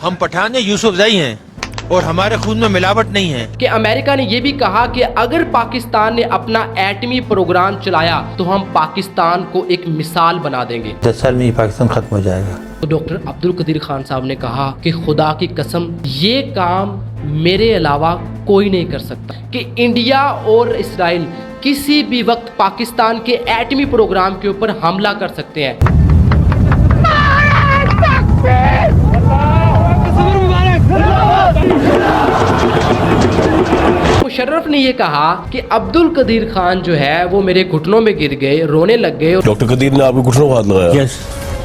ہم پٹھان یوسف زئی ہیں اور ہمارے خون میں ملاوٹ نہیں ہے کہ امریکہ نے یہ بھی کہا کہ اگر پاکستان نے اپنا ایٹمی پروگرام چلایا تو ہم پاکستان کو ایک مثال بنا دیں گے، 10 سال میں یہ پاکستان ختم ہو جائے گا۔ تو ڈاکٹر عبدالقدیر خان صاحب نے کہا کہ خدا کی قسم یہ کام میرے علاوہ کوئی نہیں کر سکتا کہ انڈیا اور اسرائیل کسی بھی وقت پاکستان کے ایٹمی پروگرام کے اوپر حملہ کر سکتے ہیں۔ مشرف نے یہ کہا کہ عبدالقدیر خان جو ہے وہ میرے گھٹنوں میں گر گئے، رونے لگ گئے۔ ڈاکٹر قدیر نے آپ کے گھٹنوں کو ہاتھ لگایا؟ یس،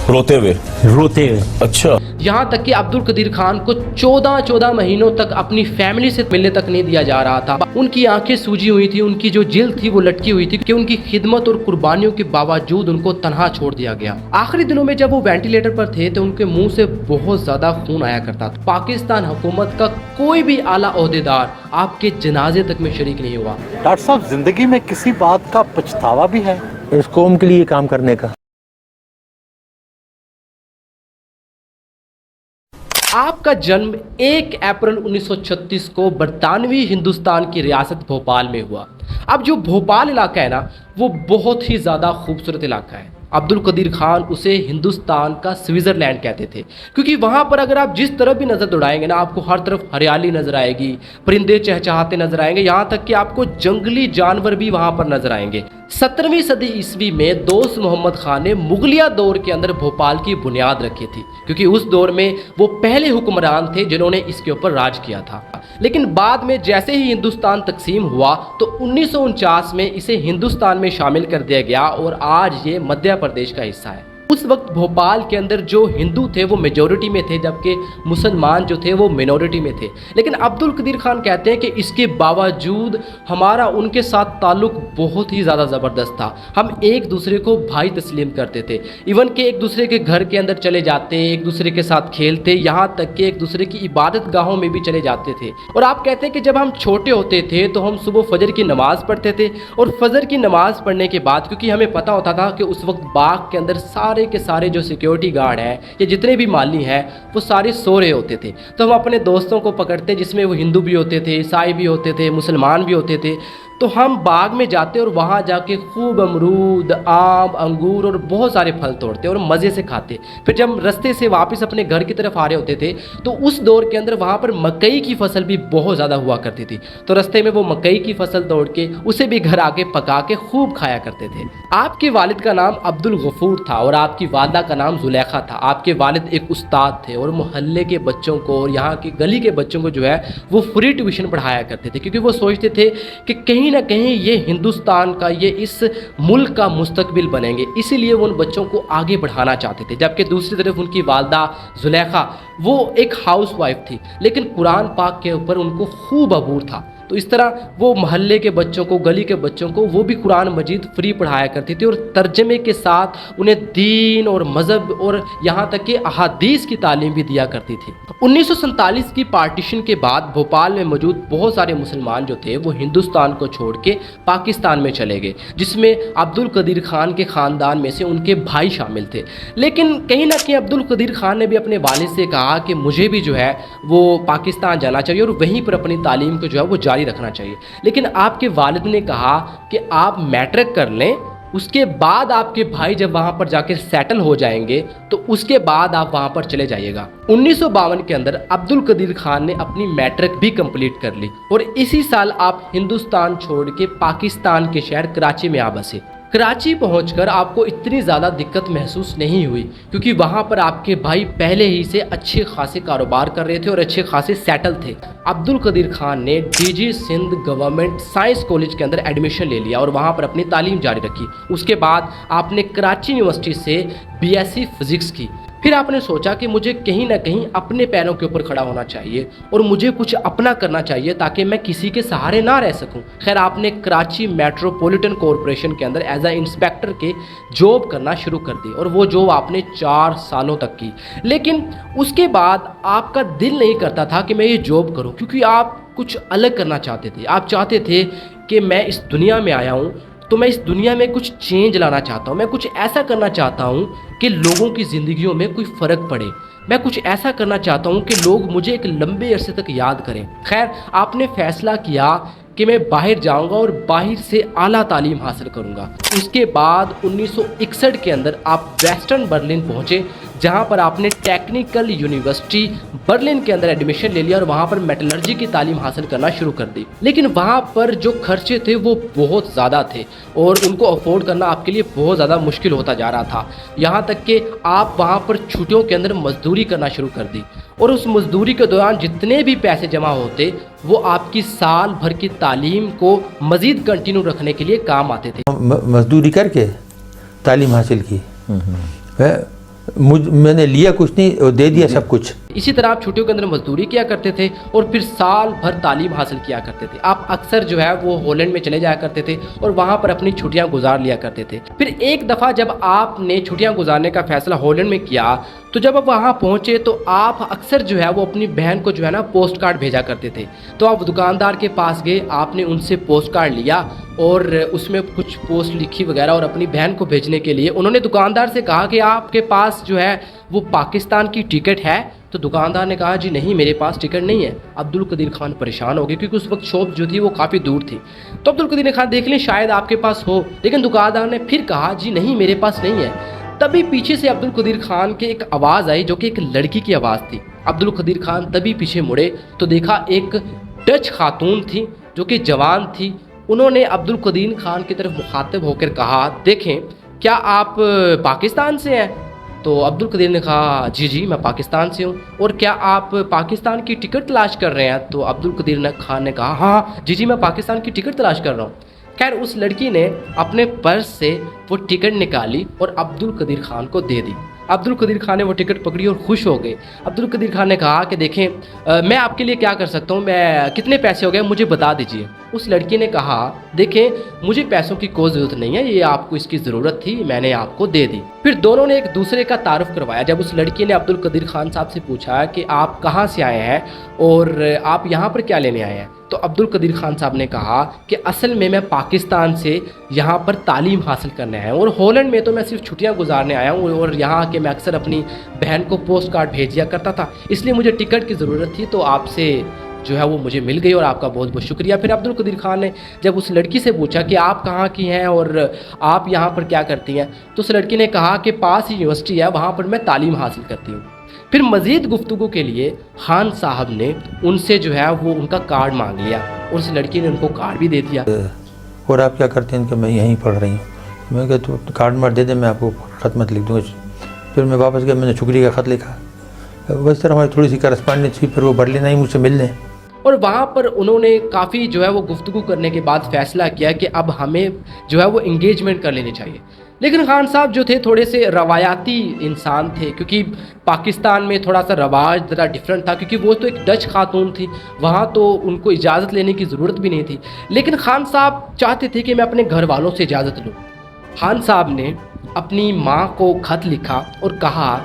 روتے ہوئے؟ روتے ہوئے۔ اچھا، یہاں تک کہ عبدالقدیر خان کو 14 مہینوں تک اپنی فیملی سے ملنے تک نہیں دیا جا رہا تھا۔ ان کی آنکھیں سوجی ہوئی تھی، ان کی جو جلد تھی وہ لٹکی ہوئی تھی کہ ان کی خدمت اور قربانیوں کے باوجود ان کو تنہا چھوڑ دیا گیا۔ آخری دنوں میں جب وہ وینٹیلیٹر پر تھے تو ان کے منہ سے بہت زیادہ خون آیا کرتا تھا۔ پاکستان حکومت کا کوئی بھی اعلیٰ عہدیدار آپ کے جنازے تک میں شریک نہیں ہوا۔ ڈاکٹر صاحب، زندگی میں کسی بات کا پچھتاوا بھی ہے؟ اس قوم کے لیے کام کرنے کا۔ آپ کا جنم 1 اپریل 1936 کو برطانوی ہندوستان کی ریاست بھوپال میں ہوا۔ اب جو بھوپال علاقہ ہے نا وہ بہت ہی زیادہ خوبصورت علاقہ ہے۔ عبدالقدیر خان اسے ہندوستان کا سوئٹزرلینڈ کہتے تھے کیونکہ وہاں پر اگر آپ جس طرف بھی نظر دوڑائیں گے نا آپ کو ہر طرف ہریالی نظر آئے گی، پرندے چہچہاتے نظر آئیں گے، یہاں تک کہ آپ کو جنگلی جانور بھی وہاں پر نظر آئیں گے۔ 17ویں صدی عیسوی میں دوست محمد خان نے مغلیہ دور کے اندر بھوپال کی بنیاد رکھی تھی کیونکہ اس دور میں وہ پہلے حکمران تھے جنہوں نے اس کے اوپر راج کیا تھا۔ لیکن بعد میں جیسے ہی ہندوستان تقسیم ہوا تو 1949 میں اسے ہندوستان میں شامل کر دیا گیا اور آج یہ مدھیہ پردیش کا حصہ ہے۔ اس وقت بھوپال کے اندر جو ہندو تھے وہ میجورٹی میں تھے جبکہ مسلمان جو تھے وہ مینورٹی میں تھے۔ لیکن عبدالقدیر خان کہتے ہیں کہ اس کے باوجود ہمارا ان کے ساتھ تعلق بہت ہی زیادہ زبردست تھا۔ ہم ایک دوسرے کو بھائی تسلیم کرتے تھے، ایون کہ ایک دوسرے کے گھر کے اندر چلے جاتے، ایک دوسرے کے ساتھ کھیلتے، یہاں تک کہ ایک دوسرے کی عبادت گاہوں میں بھی چلے جاتے تھے۔ اور آپ کہتے ہیں کہ جب ہم چھوٹے ہوتے تھے تو ہم صبح فجر کی نماز پڑھتے تھے اور فجر کی نماز پڑھنے کے بعد کیونکہ ہمیں پتہ ہوتا تھا کہ اس وقت باغ کے اندر سارے کے سارے جو سیکیورٹی گارڈ ہیں یا جتنے بھی مالی ہیں وہ سارے سو رہے ہوتے تھے، تو ہم اپنے دوستوں کو پکڑتے جس میں وہ ہندو بھی ہوتے تھے، عیسائی بھی ہوتے تھے، مسلمان بھی ہوتے تھے، تو ہم باغ میں جاتے اور وہاں جا کے خوب امرود، آم، انگور اور بہت سارے پھل توڑتے اور مزے سے کھاتے۔ پھر جب رستے سے واپس اپنے گھر کی طرف آ رہے ہوتے تھے تو اس دور کے اندر وہاں پر مکئی کی فصل بھی بہت زیادہ ہوا کرتی تھی، تو رستے میں وہ مکئی کی فصل توڑ کے اسے بھی گھر آ کے پکا کے خوب کھایا کرتے تھے۔ آپ کے والد کا نام عبدالغفور تھا اور آپ کی والدہ کا نام زلیخا تھا۔ آپ کے والد ایک استاد تھے اور محلے کے بچوں کو اور یہاں کی گلی کے بچوں کو جو ہے وہ فری ٹیوشن پڑھایا کرتے تھے کیونکہ وہ سوچتے تھے کہ کہیں نہ کہیں یہ ہندوستان کا، یہ اس ملک کا مستقبل بنیں گے، اسی لیے وہ ان بچوں کو آگے بڑھانا چاہتے تھے۔ جبکہ دوسری طرف ان کی والدہ زلیخا وہ ایک ہاؤس وائف تھی لیکن قرآن پاک کے اوپر ان کو خوب عبور تھا، تو اس طرح وہ محلے کے بچوں کو، گلی کے بچوں کو وہ بھی قرآن مجید فری پڑھایا کرتی تھی اور ترجمے کے ساتھ انہیں دین اور مذہب اور یہاں تک کہ احادیث کی تعلیم بھی دیا کرتی تھی۔ 1947 کی پارٹیشن کے بعد بھوپال میں موجود بہت سارے مسلمان جو تھے وہ ہندوستان کو چھوڑ کے پاکستان میں چلے گئے، جس میں عبدالقدیر خان کے خاندان میں سے ان کے بھائی شامل تھے۔ لیکن کہیں نہ کہیں عبدالقدیر خان نے بھی اپنے والد سے کہا کہ مجھے بھی جو ہے وہ پاکستان جانا چاہیے اور وہیں پر اپنی تعلیم کو جو ہے وہ جاری رکھنا چاہیے۔ لیکن آپ کے والد نے کہا کہ آپ میٹرک کر لیں، اس کے بعد آپ کے بھائی جب وہاں پر جا کے سیٹل ہو جائیں گے تو اس کے بعد آپ وہاں پر چلے جائیے گا۔ 1952 کے اندر عبدالقدیر خان نے اپنی میٹرک بھی کمپلیٹ کر لی اور اسی سال آپ ہندوستان چھوڑ کے پاکستان کے شہر کراچی میں آ بسے۔ کراچی پہنچ کر آپ کو اتنی زیادہ دقت محسوس نہیں ہوئی کیونکہ وہاں پر آپ کے بھائی پہلے ہی سے اچھے خاصے کاروبار کر رہے تھے اور اچھے خاصے سیٹل تھے۔ عبدالقدیر خان نے D G Sindh government science college کے اندر ایڈمیشن لے لیا اور وہاں پر اپنی تعلیم جاری رکھی۔ اس کے بعد آپ نے کراچی یونیورسٹی سے BSc فزکس کی۔ پھر آپ نے سوچا کہ مجھے کہیں نہ کہیں اپنے پیروں کے اوپر کھڑا ہونا چاہیے اور مجھے کچھ اپنا کرنا چاہیے تاکہ میں کسی کے سہارے نہ رہ سکوں۔ خیر آپ نے کراچی میٹروپولیٹن کارپوریشن کے اندر ایز اے انسپیکٹر کے جاب کرنا شروع کر دی اور وہ جاب آپ نے 4 سالوں تک کی۔ لیکن اس کے بعد آپ کا دل نہیں کرتا تھا کہ میں یہ جاب کروں کیونکہ آپ کچھ الگ کرنا چاہتے تھے۔ آپ چاہتے تھے کہ میں اس دنیا میں آیا ہوں تو میں اس دنیا میں کچھ چینج لانا چاہتا ہوں، میں کچھ ایسا کرنا چاہتا ہوں کہ لوگوں کی زندگیوں میں کوئی فرق پڑے۔ میں کچھ ایسا کرنا چاہتا ہوں کہ لوگ مجھے ایک لمبے عرصے تک یاد کریں۔ خیر آپ نے فیصلہ کیا کہ میں باہر جاؤں گا اور باہر سے اعلیٰ تعلیم حاصل کروں گا۔ اس کے بعد 1961 کے اندر آپ ویسٹرن برلن پہنچے، جہاں پر آپ نے ٹیکنیکل یونیورسٹی برلن کے اندر ایڈمیشن لے لیا اور وہاں پر میٹلرجی کی تعلیم حاصل کرنا شروع کر دی۔ لیکن وہاں پر جو خرچے تھے وہ بہت زیادہ تھے اور ان کو افورڈ کرنا آپ کے لیے بہت زیادہ مشکل ہوتا جا رہا تھا، یہاں تک کہ آپ وہاں پر چھٹیوں کے اندر مزدوری کرنا شروع کر دی، اور اس مزدوری کے دوران جتنے بھی پیسے جمع ہوتے وہ آپ کی سال بھر کی تعلیم کو مزید کنٹینیو رکھنے کے لیے کام آتے تھے۔ مزدوری کر کے تعلیم حاصل کی، میں نے لیا کچھ نہیں اور دے دیا سب کچھ۔ اسی طرح آپ چھٹیوں کے اندر مزدوری کیا کرتے تھے اور پھر سال بھر تعلیم حاصل کیا کرتے تھے۔ آپ اکثر جو ہے وہ ہالینڈ میں چلے جایا کرتے تھے اور وہاں پر اپنی چھٹیاں گزار لیا کرتے تھے۔ پھر ایک دفعہ جب آپ نے چھٹیاں گزارنے کا فیصلہ ہالینڈ میں کیا تو جب آپ وہاں پہنچے تو آپ اکثر جو ہے وہ اپنی بہن کو جو ہے نا پوسٹ کارڈ بھیجا کرتے تھے۔ تو آپ دکاندار کے پاس گئے، آپ نے ان سے پوسٹ کارڈ لیا اور اس میں کچھ پوسٹ لکھی وغیرہ اور اپنی بہن کو بھیجنے کے لیے انہوں نے دکاندار سے کہا کہ آپ کے پاس جو ہے وہ پاکستان کی ٹکٹ ہے؟ تو دکاندار نے کہا جی نہیں میرے پاس ٹکٹ نہیں ہے۔ عبدالقدیر خان پریشان ہو گئے کیونکہ اس وقت شاپ جو تھی وہ کافی دور تھی۔ تو عبدالقدیر نے کہا دیکھ لیں شاید آپ کے پاس ہو، لیکن دکاندار نے پھر کہا جی نہیں میرے پاس نہیں ہے۔ تبھی پیچھے سے عبدالقدیر خان کے ایک آواز آئی جو کہ ایک لڑکی کی آواز تھی۔ عبدالقدیر خان تبھی پیچھے مڑے تو دیکھا ایک ڈچ خاتون تھی جو کہ جوان تھی۔ انہوں نے عبدالقدیر خان کی طرف مخاطب ہو کر کہا دیکھیں کیا آپ پاکستان سے ہیں؟ تو عبدالقدیر نے کہا جی میں پاکستان سے ہوں، اور کیا آپ پاکستان کی ٹکٹ تلاش کر رہے ہیں؟ تو عبدالقدیر خان نے کہا ہاں جی میں پاکستان کی ٹکٹ تلاش کر رہا ہوں۔ خیر اس لڑکی نے اپنے پرس سے وہ ٹکٹ نکالی اور عبدالقدیر خان کو دے دی۔ عبدالقدیر خان نے وہ ٹکٹ پکڑی اور خوش ہو گئے۔ عبدالقدیر خان نے کہا کہ دیکھیں میں آپ کے لیے کیا کر سکتا ہوں، میں کتنے پیسے ہو گئے مجھے بتا دیجئے۔ اس لڑکی نے کہا دیکھیں مجھے پیسوں کی کوئی ضرورت نہیں ہے، یہ آپ کو اس کی ضرورت تھی میں نے آپ کو دے دی۔ پھر دونوں نے ایک دوسرے کا تعارف کروایا۔ جب اس لڑکی نے عبدالقدیر خان صاحب سے پوچھا کہ آپ کہاں سے آئے ہیں اور آپ یہاں پر کیا لینے آئے ہیں، تو عبدالقدیر خان صاحب نے کہا کہ اصل میں پاکستان سے یہاں پر تعلیم حاصل کرنے آیا ہوں اور ہالینڈ میں تو میں صرف چھٹیاں گزارنے آیا ہوں، اور یہاں کے میں اکثر اپنی بہن کو پوسٹ کارڈ بھیج دیا کرتا تھا، اس لیے مجھے ٹکٹ کی ضرورت تھی تو آپ سے جو ہے وہ مجھے مل گئی اور آپ کا بہت بہت شکریہ۔ پھر عبدالقدیر خان نے جب اس لڑکی سے پوچھا کہ آپ کہاں کی ہیں اور آپ یہاں پر کیا کرتی ہیں، تو اس لڑکی نے کہا کہ پاس ہی یونیورسٹی ہے وہاں پر میں تعلیم حاصل کرتی ہوں۔ پھر مزید گفتگو کے لیے خان صاحب نے ان سے جو ہے وہ ان کا کارڈ مانگ لیا اور اس لڑکی نے ان کو کارڈ بھی دے دیا۔ اور آپ کیا کرتے ہیں کہ میں یہیں پڑھ رہی ہوں، میں کہ تو کارڈ مار دے دیں میں آپ کو خط مت لکھ دوں گا۔ پھر میں واپس گیا، میں نے شکریہ کا خط لکھا، بس طرح ہماری تھوڑی سی کرسپانڈنس ہوئی، پھر وہ برلن آئی مجھ سے ملنے، اور وہاں پر انہوں نے کافی جو ہے وہ گفتگو کرنے کے بعد فیصلہ کیا کہ اب ہمیں جو ہے وہ انگیجمنٹ کر لینی چاہیے۔ لیکن خان صاحب جو تھے تھوڑے سے روایاتی انسان تھے، کیونکہ پاکستان میں تھوڑا سا رواج ذرا ڈیفرنٹ تھا، کیونکہ وہ تو ایک ڈچ خاتون تھی، وہاں تو ان کو اجازت لینے کی ضرورت بھی نہیں تھی، لیکن خان صاحب چاہتے تھے کہ میں اپنے گھر والوں سے اجازت لوں۔ خان صاحب نے اپنی ماں کو خط لکھا اور کہا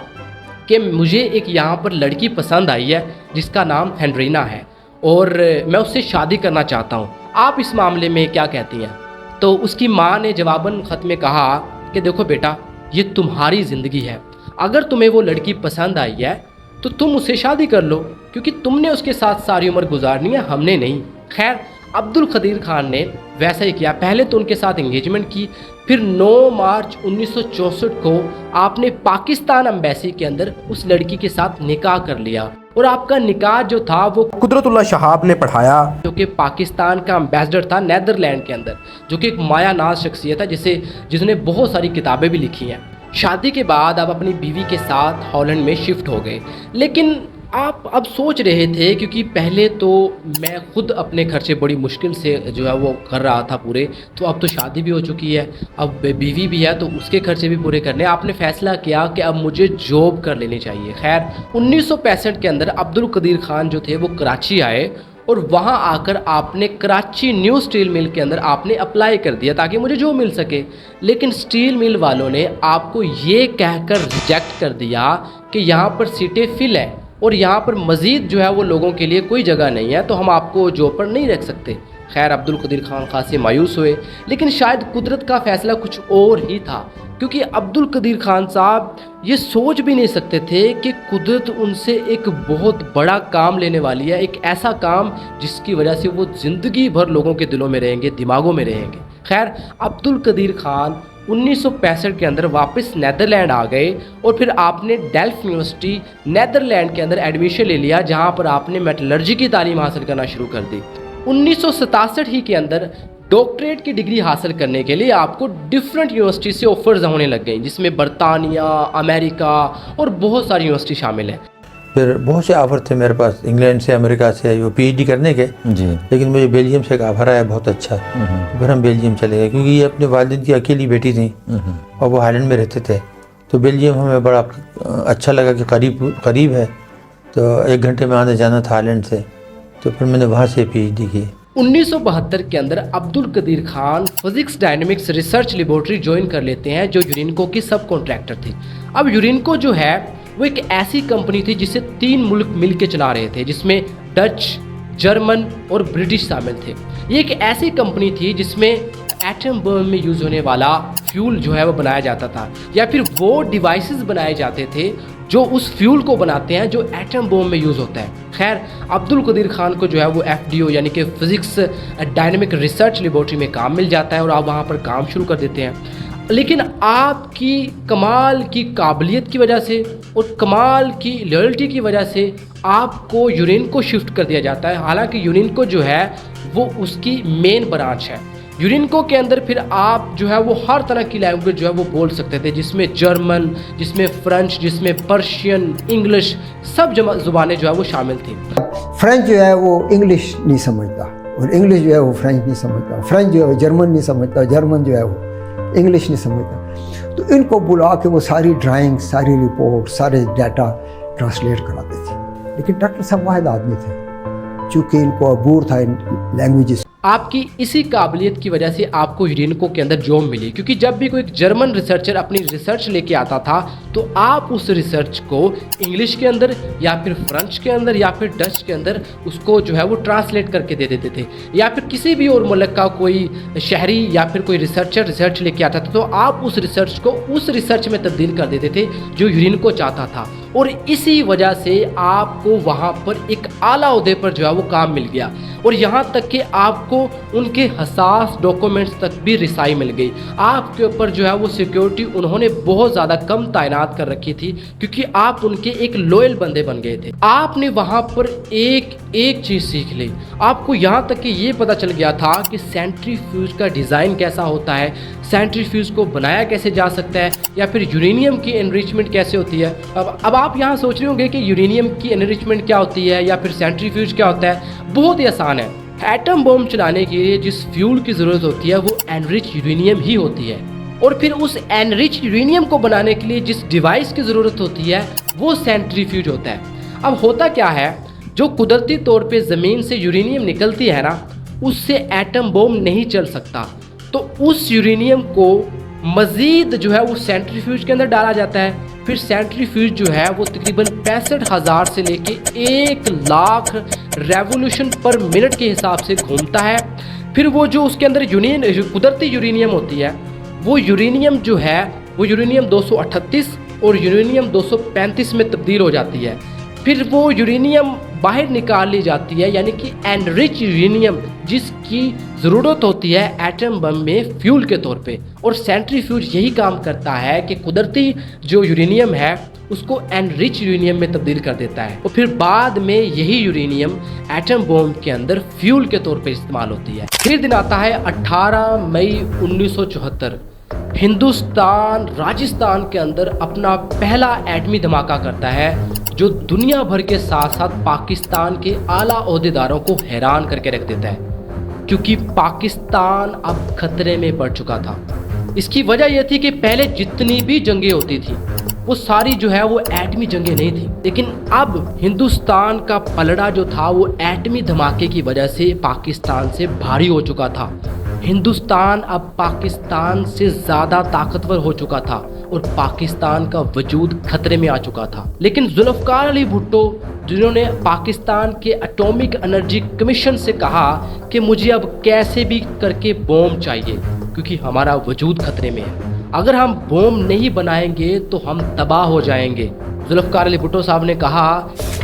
کہ مجھے ایک یہاں پر لڑکی پسند آئی ہے جس کا نام ہنرینا ہے اور میں اس سے شادی کرنا چاہتا ہوں، آپ اس معاملے میں کیا کہتی ہیں؟ تو اس کی ماں نے جواباً خط میں کہا کہ دیکھو بیٹا یہ تمہاری زندگی ہے، اگر تمہیں وہ لڑکی پسند آئی ہے تو تم اس سے شادی کر لو، کیونکہ تم نے اس کے ساتھ ساری عمر گزارنی ہے، ہم نے نہیں۔ خیر عبدالقدیر خان نے ویسا ہی کیا، پہلے تو ان کے ساتھ انگیجمنٹ کی، پھر 9 مارچ 1964 کو آپ نے پاکستان امبیسی کے اندر اس لڑکی کے ساتھ نکاح کر لیا، اور آپ کا نکاح جو تھا وہ قدرت اللہ شہاب نے پڑھایا، جو کہ پاکستان کا امبیسڈر تھا نیدرلینڈ کے اندر، جو کہ ایک مایا ناز شخصیت ہے جس نے بہت ساری کتابیں بھی لکھی ہیں۔ شادی کے بعد آپ اپنی بیوی کے ساتھ ہالینڈ میں شفٹ ہو گئے، لیکن آپ اب سوچ رہے تھے کیونکہ پہلے تو میں خود اپنے خرچے بڑی مشکل سے جو ہے وہ کر رہا تھا پورے، تو اب تو شادی بھی ہو چکی ہے، اب بیوی بھی ہے تو اس کے خرچے بھی پورے کرنے۔ آپ نے فیصلہ کیا کہ اب مجھے جاب کر لینی چاہیے۔ خیر 1965 کے اندر عبدالقدیر خان جو تھے وہ کراچی آئے اور وہاں آ کر آپ نے کراچی نیو اسٹیل مل کے اندر آپ نے اپلائی کر دیا تاکہ مجھے جو مل سکے، لیکن اسٹیل مل والوں نے آپ کو یہ کہہ کر ریجیکٹ کر دیا کہ یہاں پر سیٹیں فل ہیں اور یہاں پر مزید جو ہے وہ لوگوں کے لیے کوئی جگہ نہیں ہے، تو ہم آپ کو جاب پر نہیں رکھ سکتے۔ خیر عبدالقدیر خان خاصے مایوس ہوئے، لیکن شاید قدرت کا فیصلہ کچھ اور ہی تھا، क्योंकि अब्दुल कदीर खान साहब ये सोच भी नहीं सकते थे कि कुदरत उनसे एक बहुत बड़ा काम लेने वाली है, एक ऐसा काम जिसकी वजह से वो ज़िंदगी भर लोगों के दिलों में रहेंगे, दिमागों में रहेंगे। खैर, अब्दुल कदीर खान 1965 के अंदर वापस नेदरलैंड आ गए और फिर आपने डेल्फ्ट यूनिवर्सिटी नेदरलैंड के अंदर एडमिशन ले लिया, जहाँ पर आपने मेटलर्जी की तालीम हासिल करना शुरू कर दी। 1967 ही के अंदर डॉक्टरेट की डिग्री हासिल करने के लिए आपको डिफरेंट यूनिवर्सिटी से ऑफर्स होने लग गई, जिसमें बरतानिया, अमेरिका और बहुत सारी यूनिवर्सिटी शामिल हैं। फिर बहुत से ऑफर थे मेरे पास, इंग्लैंड से, अमेरिका से, वो PhD करने के जी। लेकिन मुझे बेल्जियम से एक ऑफर आया बहुत अच्छा। फिर हम बेल्जियम चले गए, क्योंकि ये अपने वालिद की अकेली बेटी थी और वो हालैंड में रहते थे। तो बेल्जियम हमें बड़ा अच्छा लगा कि करीब है, तो 1 घंटे में आने जाना था हालैंड से। तो फिर मैंने वहाँ से PhD की। 1972 के अंदर Abdul Qadeer Khan physics dynamics research laboratory join कर लेते हैं, जो यूरेनको की सब कॉन्ट्रैक्टर थी। अब यूरेनको जो है वो एक ऐसी कंपनी थी जिसे 3 मुल्क मिल के चला रहे थे, जिसमें डच, जर्मन और ब्रिटिश शामिल थे। ये एक ऐसी कंपनी थी जिसमें एटम बम में यूज़ होने वाला फ्यूल जो है वो बनाया जाता था, या फिर वो डिवाइसेस बनाए जाते थे जो उस फ्यूल को बनाते हैं जो एटम बम में यूज़ होता है। खैर, अब्दुल कदीर खान को जो है वो FDO यानी कि फिजिक्स डायनेमिक रिसर्च लेबोरेटरी में काम मिल जाता है और आप वहाँ पर काम शुरू कर देते हैं। लेकिन आपकी कमाल की काबिलियत की वजह से और कमाल की लॉयल्टी की वजह से आपको यूरेनको शिफ्ट कर दिया जाता है। हालांकि यूरेनको जो है वो उसकी मेन ब्रांच है। यूरेनको के अंदर फिर आप जो है वो हर तरह की लैंग्वेज जो है वो बोल सकते थे, जिसमें जर्मन, जिसमें फ्रेंच, जिसमें पर्शियन, इंग्लिश, सब ज़ुबानें जो है वो शामिल थी। फ्रेंच जो है वो इंग्लिश नहीं समझता और इंग्लिश जो है वो फ्रेंच नहीं समझता, फ्रेंच जो है वो जर्मन नहीं समझता, जर्मन जो है वो इंग्लिश नहीं समझता। तो इनको बुला के वो सारी ड्राइंग, सारी रिपोर्ट, सारे डाटा ट्रांसलेट कराते थे। लेकिन डॉक्टर साहब वाहिद आदमी थे, चूँकि इनको अबूर था इन लैंग्वेजेस। आपकी इसी काबिलियत की वजह से आपको यूरेनको के अंदर जॉब मिली, क्योंकि जब भी कोई जर्मन रिसर्चर अपनी रिसर्च लेके आता था तो आप उस रिसर्च को इंग्लिश के अंदर या फिर फ्रेंच के अंदर या फिर डच के अंदर उसको जो है वो ट्रांसलेट करके दे देते थे। या फिर किसी भी और मुल्क का कोई शहरी या फिर कोई रिसर्चर रिसर्च लेके आता था तो आप उस रिसर्च को उस रिसर्च में तब्दील कर देते थे जो यूरेनको चाहता था, और इसी वजह से आपको वहाँ पर एक आला ओहदे पर जो है वो काम मिल गया। और यहाँ तक कि आपको उनके हसास डॉक्यूमेंट्स तक भी रिसाई मिल गई। आपके ऊपर जो है वो सिक्योरिटी उन्होंने बहुत ज़्यादा कम तैनात कर रखी थी, क्योंकि आप उनके एक लॉयल बंदे बन गए थे। आपने वहाँ पर एक चीज़ सीख ली। आपको यहाँ तक कि ये पता चल गया था कि सेंट्रीफ्यूज का डिज़ाइन कैसा होता है, सेंट्रीफ्यूज को बनाया कैसे जा सकता है, या फिर यूरेनियम की एनरिचमेंट कैसे होती है। अब आप यहाँ सोच रहे होंगे कि यूरेनियम की एनरिचमेंट क्या होती है या फिर सेंट्रीफ्यूज क्या होता है। बहुत ही आसान है। एटम बम चलाने के लिए जिस फ्यूल की ज़रूरत होती है वो एनरिच यूरेनियम ही होती है, और फिर उस एनरिच यूरेनियम को बनाने के लिए जिस डिवाइस की ज़रूरत होती है वो सेंट्रीफ्यूज होता है। अब होता क्या है, जो कुदरती तौर पे ज़मीन से यूरेनियम निकलती है ना, उससे एटम बम नहीं चल सकता। तो उस यूरेनियम को मज़ीद जो है वो सेंट्रीफ्यूज के अंदर डाला जाता है। फिर सेंट्रीफ्यूज जो है वो तकरीबन 65,000 से लेके 1,00,000 रेवोल्यूशन पर मिनट के हिसाब से घूमता है। फिर वो जो उसके अंदर कुदरती यूरेनियम होती है, वो यूरेनियम जो है वो यूरेनियम 238 और यूरेनियम 235 में तब्दील हो जाती है। फिर वो यूरेनियम बाहर निकाल ली जाती है, यानी कि एनरिच यूरेनियम जिसकी ज़रूरत होती है एटम बम में फ्यूल के तौर पे। और सेंट्रीफ्यूज यही काम करता है कि कुदरती जो यूरेनियम है उसको एनरिच यूरेनियम में तब्दील कर देता है, और फिर बाद में यही यूरेनियम एटम बम के अंदर फ्यूल के तौर पे इस्तेमाल होती है। फिर दिन आता है 18 मई 1974। हिंदुस्तान राजस्थान के अंदर अपना पहला एटमी धमाका करता है, जो दुनिया भर के साथ साथ पाकिस्तान के आला ओहदेदारों को हैरान करके रख देता है, क्योंकि पाकिस्तान अब खतरे में पड़ चुका था। इसकी वजह यह थी कि पहले जितनी भी जंगें होती थी वो सारी जो है वो एटमी जंगें नहीं थी, लेकिन अब हिंदुस्तान का पलड़ा जो था वो एटमी धमाके की वजह से पाकिस्तान से भारी हो चुका था। हिंदुस्तान अब पाकिस्तान से ज़्यादा ताकतवर हो चुका था और पाकिस्तान का वजूद खतरे में आ चुका था। लेकिन जुल्फ़िकार अली भुट्टो, जिन्होंने पाकिस्तान के एटॉमिक एनर्जी कमीशन से कहा कि मुझे अब कैसे भी करके बम चाहिए क्योंकि हमारा वजूद खतरे में है, اگر ہم بوم نہیں بنائیں گے تو ہم تباہ ہو جائیں گے۔ ذوالفقار علی بھٹو صاحب نے کہا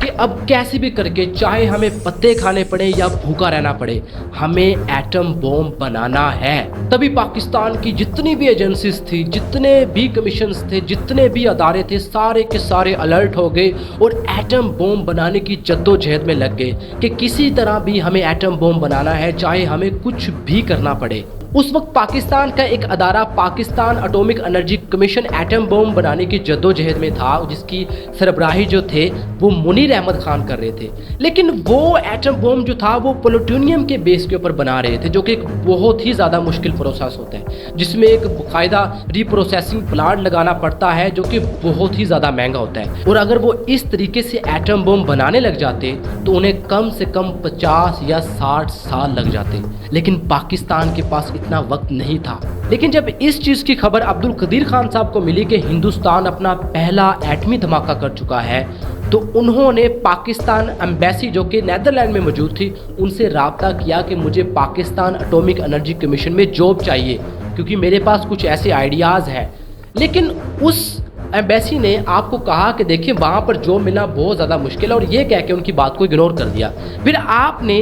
کہ اب کیسے بھی کر کے چاہے ہمیں پتے کھانے پڑے یا بھوکا رہنا پڑے، ہمیں ایٹم بوم بنانا ہے۔ تبھی پاکستان کی جتنی بھی ایجنسیز تھی، جتنے بھی کمیشنز تھے، جتنے بھی ادارے تھے، سارے کے سارے الرٹ ہو گئے اور ایٹم بوم بنانے کی جدوجہد میں لگ گئے کہ کسی طرح بھی ہمیں ایٹم بوم بنانا ہے، چاہے ہمیں کچھ بھی کرنا پڑے۔ اس وقت پاکستان کا ایک ادارہ Pakistan atomic energy commission atom bomb بنانے کی جدوجہد میں تھا، جس کی سربراہی جو تھے وہ منیر احمد خان کر رہے تھے۔ لیکن وہ ایٹم بوم جو تھا وہ پلوٹونیم کے بیس کے اوپر بنا رہے تھے، جو کہ ایک بہت ہی زیادہ مشکل پروسیس ہوتا ہے، جس میں ایک باقاعدہ ری پروسیسنگ پلانٹ لگانا پڑتا ہے، جو کہ بہت ہی زیادہ مہنگا ہوتا ہے۔ اور اگر وہ اس طریقے سے ایٹم بوم بنانے لگ جاتے تو انہیں کم سے کم 50 یا 60 سال لگ جاتے، لیکن پاکستان کے پاس اتنا وقت نہیں تھا۔ لیکن جب اس چیز کی خبر عبدالقدیر خان صاحب کو ملی کہ ہندوستان اپنا پہلا ایٹمی دھماکہ کر چکا ہے، تو انہوں نے پاکستان ایمبیسی جو کہ نیدرلینڈ میں موجود تھی ان سے رابطہ کیا کہ مجھے پاکستان اٹامک انرجی کمیشن میں جاب چاہیے، کیونکہ میرے پاس کچھ ایسے آئیڈیاز ہیں۔ لیکن اس ایمبیسی نے آپ کو کہا کہ دیکھیں وہاں پر جاب ملنا بہت زیادہ مشکل ہے، اور یہ کہہ کے ان کی بات کو اگنور کر دیا۔ پھر آپ نے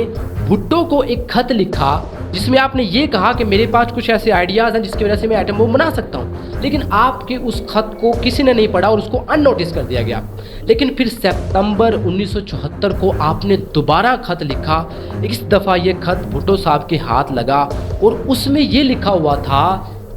بھٹو کو ایک خط لکھا جس میں آپ نے یہ کہا کہ میرے پاس کچھ ایسے آئیڈیاز ہیں جس کی وجہ سے میں ایٹم بم بنا سکتا ہوں، لیکن آپ کے اس خط کو کسی نے نہیں پڑھا اور اس کو ان نوٹس کر دیا گیا۔ لیکن پھر ستمبر 1974 کو آپ نے دوبارہ خط لکھا، اس دفعہ یہ خط بھٹو صاحب کے ہاتھ لگا اور اس میں یہ لکھا ہوا تھا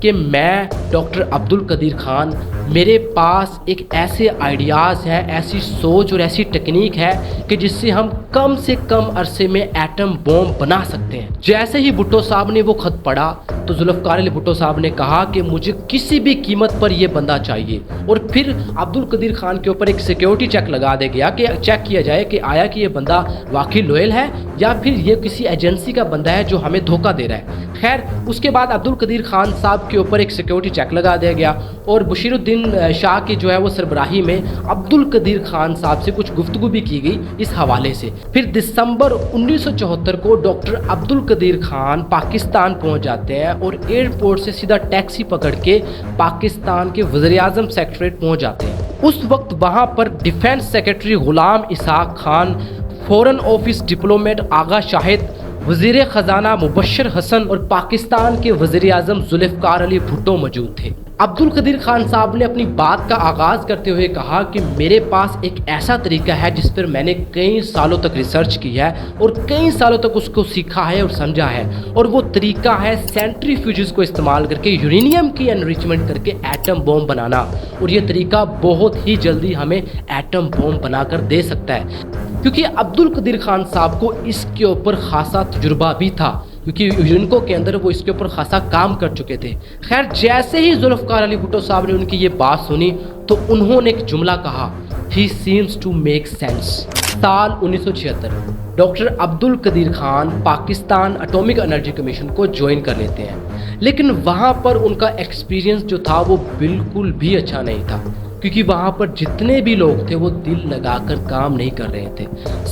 کہ میں ڈاکٹر عبدالقدیر خان، میرے پاس ایک ایسے آئیڈیاز ہیں، ایسی سوچ اور ایسی ٹیکنیک ہے کہ جس سے ہم کم سے کم عرصے میں ایٹم بوم بنا سکتے ہیں۔ جیسے ہی بھٹو صاحب نے وہ خط پڑھا تو ذوالفقار علی بھٹو صاحب نے کہا کہ مجھے کسی بھی قیمت پر یہ بندہ چاہیے، اور پھر عبدالقدیر خان کے اوپر ایک سیکیورٹی چیک لگا دیا گیا کہ چیک کیا جائے کہ آیا کہ یہ بندہ واقعی لوئل ہے یا پھر یہ کسی ایجنسی کا بندہ ہے جو ہمیں دھوکہ دے رہا ہے۔ خیر اس کے بعد عبدالقدیر خان صاحب کے اوپر ایک سیکیورٹی چیک لگا دیا گیا اور بشیر الدین شاہ کی جو ہے وہ سربراہی میں عبدالقدیر خان صاحب سے کچھ گفتگو بھی کی گئی اس حوالے سے۔ پھر دسمبر 1974 کو ڈاکٹر عبدالقدیر خان پاکستان پہنچ جاتے ہیں اور ایئرپورٹ سے سیدھا ٹیکسی پکڑ کے پاکستان کے وزیر اعظم سیکریٹریٹ پہنچ جاتے ہیں۔ اس وقت وہاں پر defence secretary Ghulam Ishaq Khan, foreign office diplomat آغا شاہد، وزیر خزانہ مبشر حسن اور پاکستان کے وزیر اعظم ذوالفقار علی بھٹو موجود تھے۔ عبدالقدیر خان صاحب نے اپنی بات کا آغاز کرتے ہوئے کہا کہ میرے پاس ایک ایسا طریقہ ہے جس پر میں نے کئی سالوں تک ریسرچ کی ہے اور کئی سالوں تک اس کو سیکھا ہے اور سمجھا ہے، اور وہ طریقہ ہے سینٹریفیوجز کو استعمال کر کے یورینیم کی انریچمنٹ کر کے ایٹم بوم بنانا، اور یہ طریقہ بہت ہی جلدی ہمیں ایٹم بوم بنا کر دے سکتا ہے۔ کیونکہ عبدالقدیر خان صاحب کو اس کے اوپر خاصا تجربہ بھی تھا، کیونکہ یونکو کے اندر وہ اس کے اوپر خاصا کام کر چکے تھے۔ خیر جیسے ہی ذوالفقار علی بھٹو صاحب نے ان کی یہ بات سنی تو انہوں نے ایک جملہ کہا، "He seems to make sense"۔ سال 1976 doctor Abdul Qadeer Khan Pakistan atomic energy commission کو جوائن کر لیتے ہیں، لیکن وہاں پر ان کا ایکسپیرینس جو تھا وہ بالکل بھی اچھا نہیں تھا، کیونکہ وہاں پر جتنے بھی لوگ تھے وہ دل لگا کر کام نہیں کر رہے تھے۔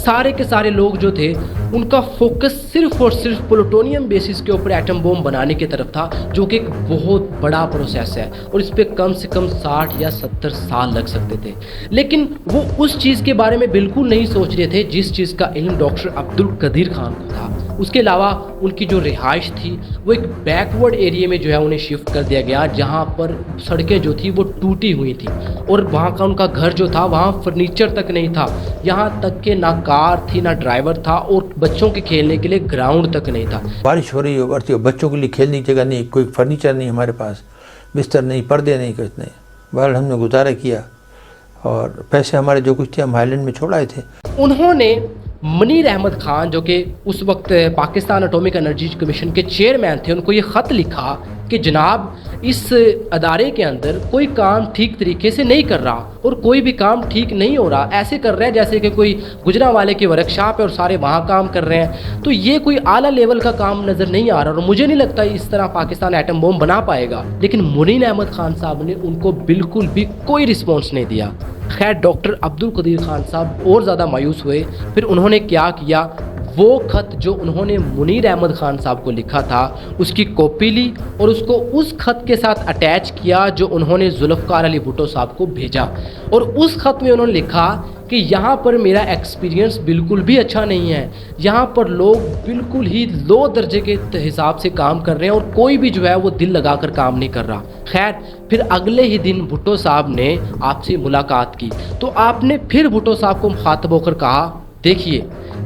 سارے کے سارے لوگ جو تھے ان کا فوکس صرف اور صرف پلوٹونیم بیسس کے اوپر ایٹم بوم بنانے کی طرف تھا، جو کہ ایک بہت بڑا پروسیس ہے اور اس پہ کم سے کم 60 یا 70 سال لگ سکتے تھے۔ لیکن وہ اس چیز کے بارے میں بالکل نہیں سوچ رہے تھے جس چیز کا علم ڈاکٹر عبدالقدیر خان کو تھا۔ اس کے علاوہ ان کی جو رہائش تھی وہ ایک بیکورڈ ایریے میں جو ہے انہیں شفٹ کر دیا گیا، جہاں پر سڑکیں جو تھی وہ ٹوٹی ہوئی تھیں، اور وہاں کا ان کا گھر جو تھا وہاں فرنیچر تک نہیں تھا، یہاں تک کہ نہ کار تھی نہ ڈرائیور تھا، اور بچوں کے کھیلنے کے لیے گراؤنڈ تک نہیں تھا۔ بارش ہو رہی ہو، بچوں کے لیے کھیلنے کی جگہ نہیں، کوئی فرنیچر نہیں ہمارے پاس، بستر نہیں، پردے نہیں، کچھ نہیں۔ بہرحال ہم نے گزارا کیا اور پیسے ہمارے جو کچھ تھے ہم ہائی لینڈ میں چھوڑ آئے تھے۔ انہوں نے منیر احمد خان جو کہ اس وقت پاکستان اٹامک انرجی کمیشن کے چیئرمین تھے، ان کو یہ خط لکھا کہ جناب اس ادارے کے اندر کوئی کام ٹھیک طریقے سے نہیں کر رہا اور کوئی بھی کام ٹھیک نہیں ہو رہا، ایسے کر رہے ہیں جیسے کہ کوئی گجرانوالے کی ورکشاپ ہے اور سارے وہاں کام کر رہے ہیں، تو یہ کوئی اعلیٰ لیول کا کام نظر نہیں آ رہا، اور مجھے نہیں لگتا اس طرح پاکستان ایٹم بوم بنا پائے گا۔ لیکن منیر احمد خان صاحب نے ان کو بالکل بھی کوئی رسپانس نہیں دیا۔ خیر ڈاکٹر عبدالقدیر خان صاحب اور زیادہ مایوس ہوئے، پھر انہوں نے کیا وہ خط جو انہوں نے منیر احمد خان صاحب کو لکھا تھا اس کی کاپی لی اور اس کو اس خط کے ساتھ اٹیچ کیا جو انہوں نے ذوالفقار علی بھٹو صاحب کو بھیجا، اور اس خط میں انہوں نے لکھا کہ یہاں پر میرا ایکسپیرینس بالکل بھی اچھا نہیں ہے، یہاں پر لوگ بالکل ہی لو درجے کے حساب سے کام کر رہے ہیں اور کوئی بھی جو ہے وہ دل لگا کر کام نہیں کر رہا۔ خیر پھر اگلے ہی دن بھٹو صاحب نے آپ سے ملاقات کی تو آپ نے پھر بھٹو صاحب کو مخاطب ہو کر کہا دیکھیے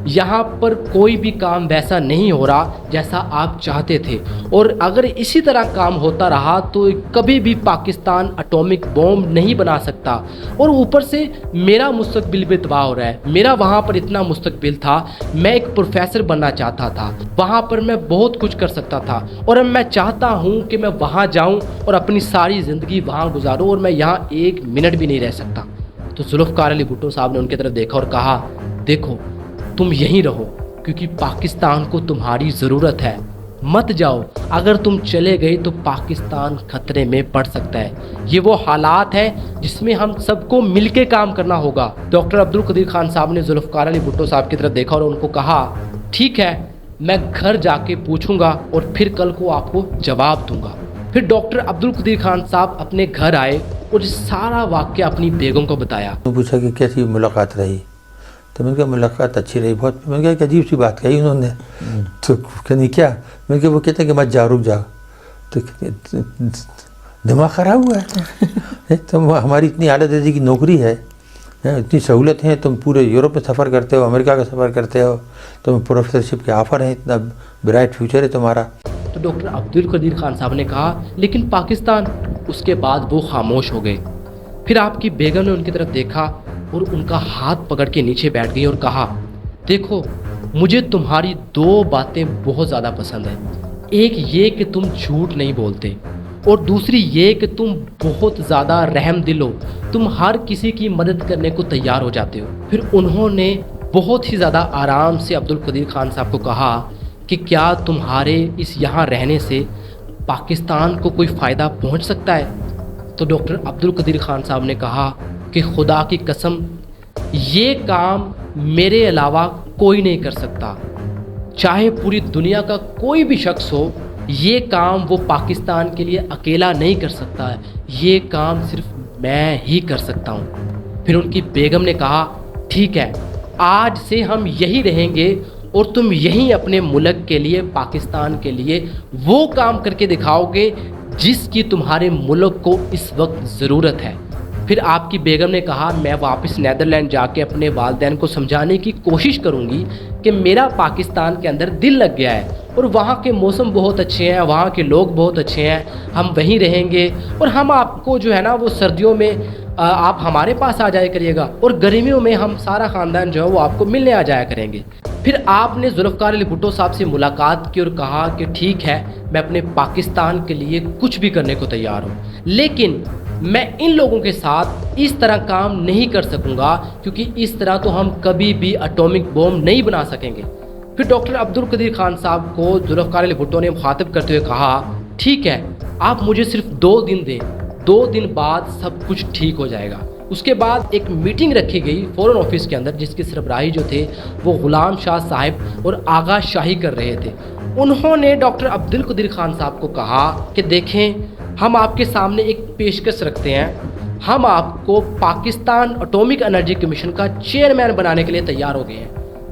یہاں پر کوئی بھی کام ویسا نہیں ہو رہا جیسا آپ چاہتے تھے، اور اگر اسی طرح کام ہوتا رہا تو کبھی بھی پاکستان اٹامک بوم نہیں بنا سکتا، اور اوپر سے میرا مستقبل بھی تباہ ہو رہا ہے۔ میرا وہاں پر اتنا مستقبل تھا، میں ایک پروفیسر بننا چاہتا تھا، وہاں پر میں بہت کچھ کر سکتا تھا، اور اب میں چاہتا ہوں کہ میں وہاں جاؤں اور اپنی ساری زندگی وہاں گزاروں، اور میں یہاں ایک منٹ بھی نہیں رہ سکتا۔ تو ذوالفقار علی بھٹو صاحب نے ان کی طرف دیکھا اور کہا دیکھو تم یہیں رہو کیونکہ پاکستان کو تمہاری ضرورت ہے، مت جاؤ، اگر تم چلے گئے تو پاکستان خطرے میں پڑ سکتا ہے۔ یہ وہ حالات ہے جس میں ہم سب کو مل کے کام کرنا ہوگا۔ ڈاکٹر عبدالقدیر خان صاحب نے ذوالفقار علی بھٹو صاحب کی طرف دیکھا اور ان کو کہا ٹھیک ہے میں گھر جا کے پوچھوں گا اور پھر کل کو آپ کو جواب دوں گا۔ پھر ڈاکٹر عبدالقدیر خان صاحب اپنے گھر آئے اور سارا واقعہ اپنی بیگم کو بتایا۔ پوچھا کہ کیسی ملاقات رہی، تو میں نے کہا ملاقات اچھی رہی بہت۔ میں نے کہا ایک عجیب سی بات کہی انہوں نے، تو کہنی کیا؟ میں نے کہا وہ کہتے ہیں کہ مت جاؤ رک جاؤ، تو دماغ خراب ہوا ہے تم ہماری اتنی اعلیٰ درجے کی نوکری ہے، اتنی سہولت ہیں، تم پورے یورپ میں سفر کرتے ہو، امریکہ کا سفر کرتے ہو، تم پروفیسرشپ کے آفر ہیں، اتنا برائٹ فیوچر ہے تمہارا۔ تو ڈاکٹر عبدالقدیر خان صاحب نے کہا لیکن پاکستان، اس کے بعد وہ خاموش ہو گئے۔ پھر آپ کی بیگم نے ان کی طرف دیکھا اور ان کا ہاتھ پکڑ کے نیچے بیٹھ گئی اور کہا دیکھو مجھے تمہاری دو باتیں بہت زیادہ پسند ہیں، ایک یہ کہ تم جھوٹ نہیں بولتے، اور دوسری یہ کہ تم بہت زیادہ رحم دل ہو، تم ہر کسی کی مدد کرنے کو تیار ہو جاتے ہو۔ پھر انہوں نے بہت ہی زیادہ آرام سے عبدالقدیر خان صاحب کو کہا کہ کیا تمہارے اس یہاں رہنے سے پاکستان کو کوئی فائدہ پہنچ سکتا ہے؟ تو ڈاکٹر عبدالقدیر خان صاحب نے کہا کہ خدا کی قسم یہ کام میرے علاوہ کوئی نہیں کر سکتا، چاہے پوری دنیا کا کوئی بھی شخص ہو، یہ کام وہ پاکستان کے لیے اکیلا نہیں کر سکتا ہے، یہ کام صرف میں ہی کر سکتا ہوں۔ پھر ان کی بیگم نے کہا ٹھیک ہے آج سے ہم یہی رہیں گے اور تم یہیں اپنے ملک کے لیے، پاکستان کے لیے وہ کام کر کے دکھاؤ گے جس کی تمہارے ملک کو اس وقت ضرورت ہے۔ پھر آپ کی بیگم نے کہا میں واپس نیدرلینڈ جا کے اپنے والدین کو سمجھانے کی کوشش کروں گی کہ میرا پاکستان کے اندر دل لگ گیا ہے اور وہاں کے موسم بہت اچھے ہیں، وہاں کے لوگ بہت اچھے ہیں، ہم وہیں رہیں گے، اور ہم آپ کو جو ہے نا وہ سردیوں میں آپ ہمارے پاس آ جایا کریے گا، اور گرمیوں میں ہم سارا خاندان جو ہے وہ آپ کو ملنے آ جایا کریں گے۔ پھر آپ نے ذوالفقار علی بھٹو صاحب سے ملاقات کی اور کہا کہ ٹھیک ہے میں اپنے پاکستان کے لیے کچھ بھی کرنے کو تیار ہوں، لیکن میں ان لوگوں کے ساتھ اس طرح کام نہیں کر سکوں گا کیونکہ اس طرح تو ہم کبھی بھی اٹامک بوم نہیں بنا سکیں گے۔ پھر ڈاکٹر عبدالقدیر خان صاحب کو ذوالفقار علی بھٹو نے مخاطب کرتے ہوئے کہا ٹھیک ہے آپ مجھے صرف 2 دن دیں، 2 دن بعد سب کچھ ٹھیک ہو جائے گا۔ اس کے بعد ایک میٹنگ رکھی گئی فورن آفس کے اندر جس کی سربراہی جو تھے وہ غلام شاہ صاحب اور آغا شاہی کر رہے تھے۔ انہوں نے ڈاکٹر عبدالقدیر خان صاحب کو کہا کہ دیکھیں ہم آپ کے سامنے ایک پیشکش رکھتے ہیں، ہم آپ کو پاکستان اٹامک انرجی کمیشن کا چیئرمین بنانے کے لیے تیار ہو گئے ہیں،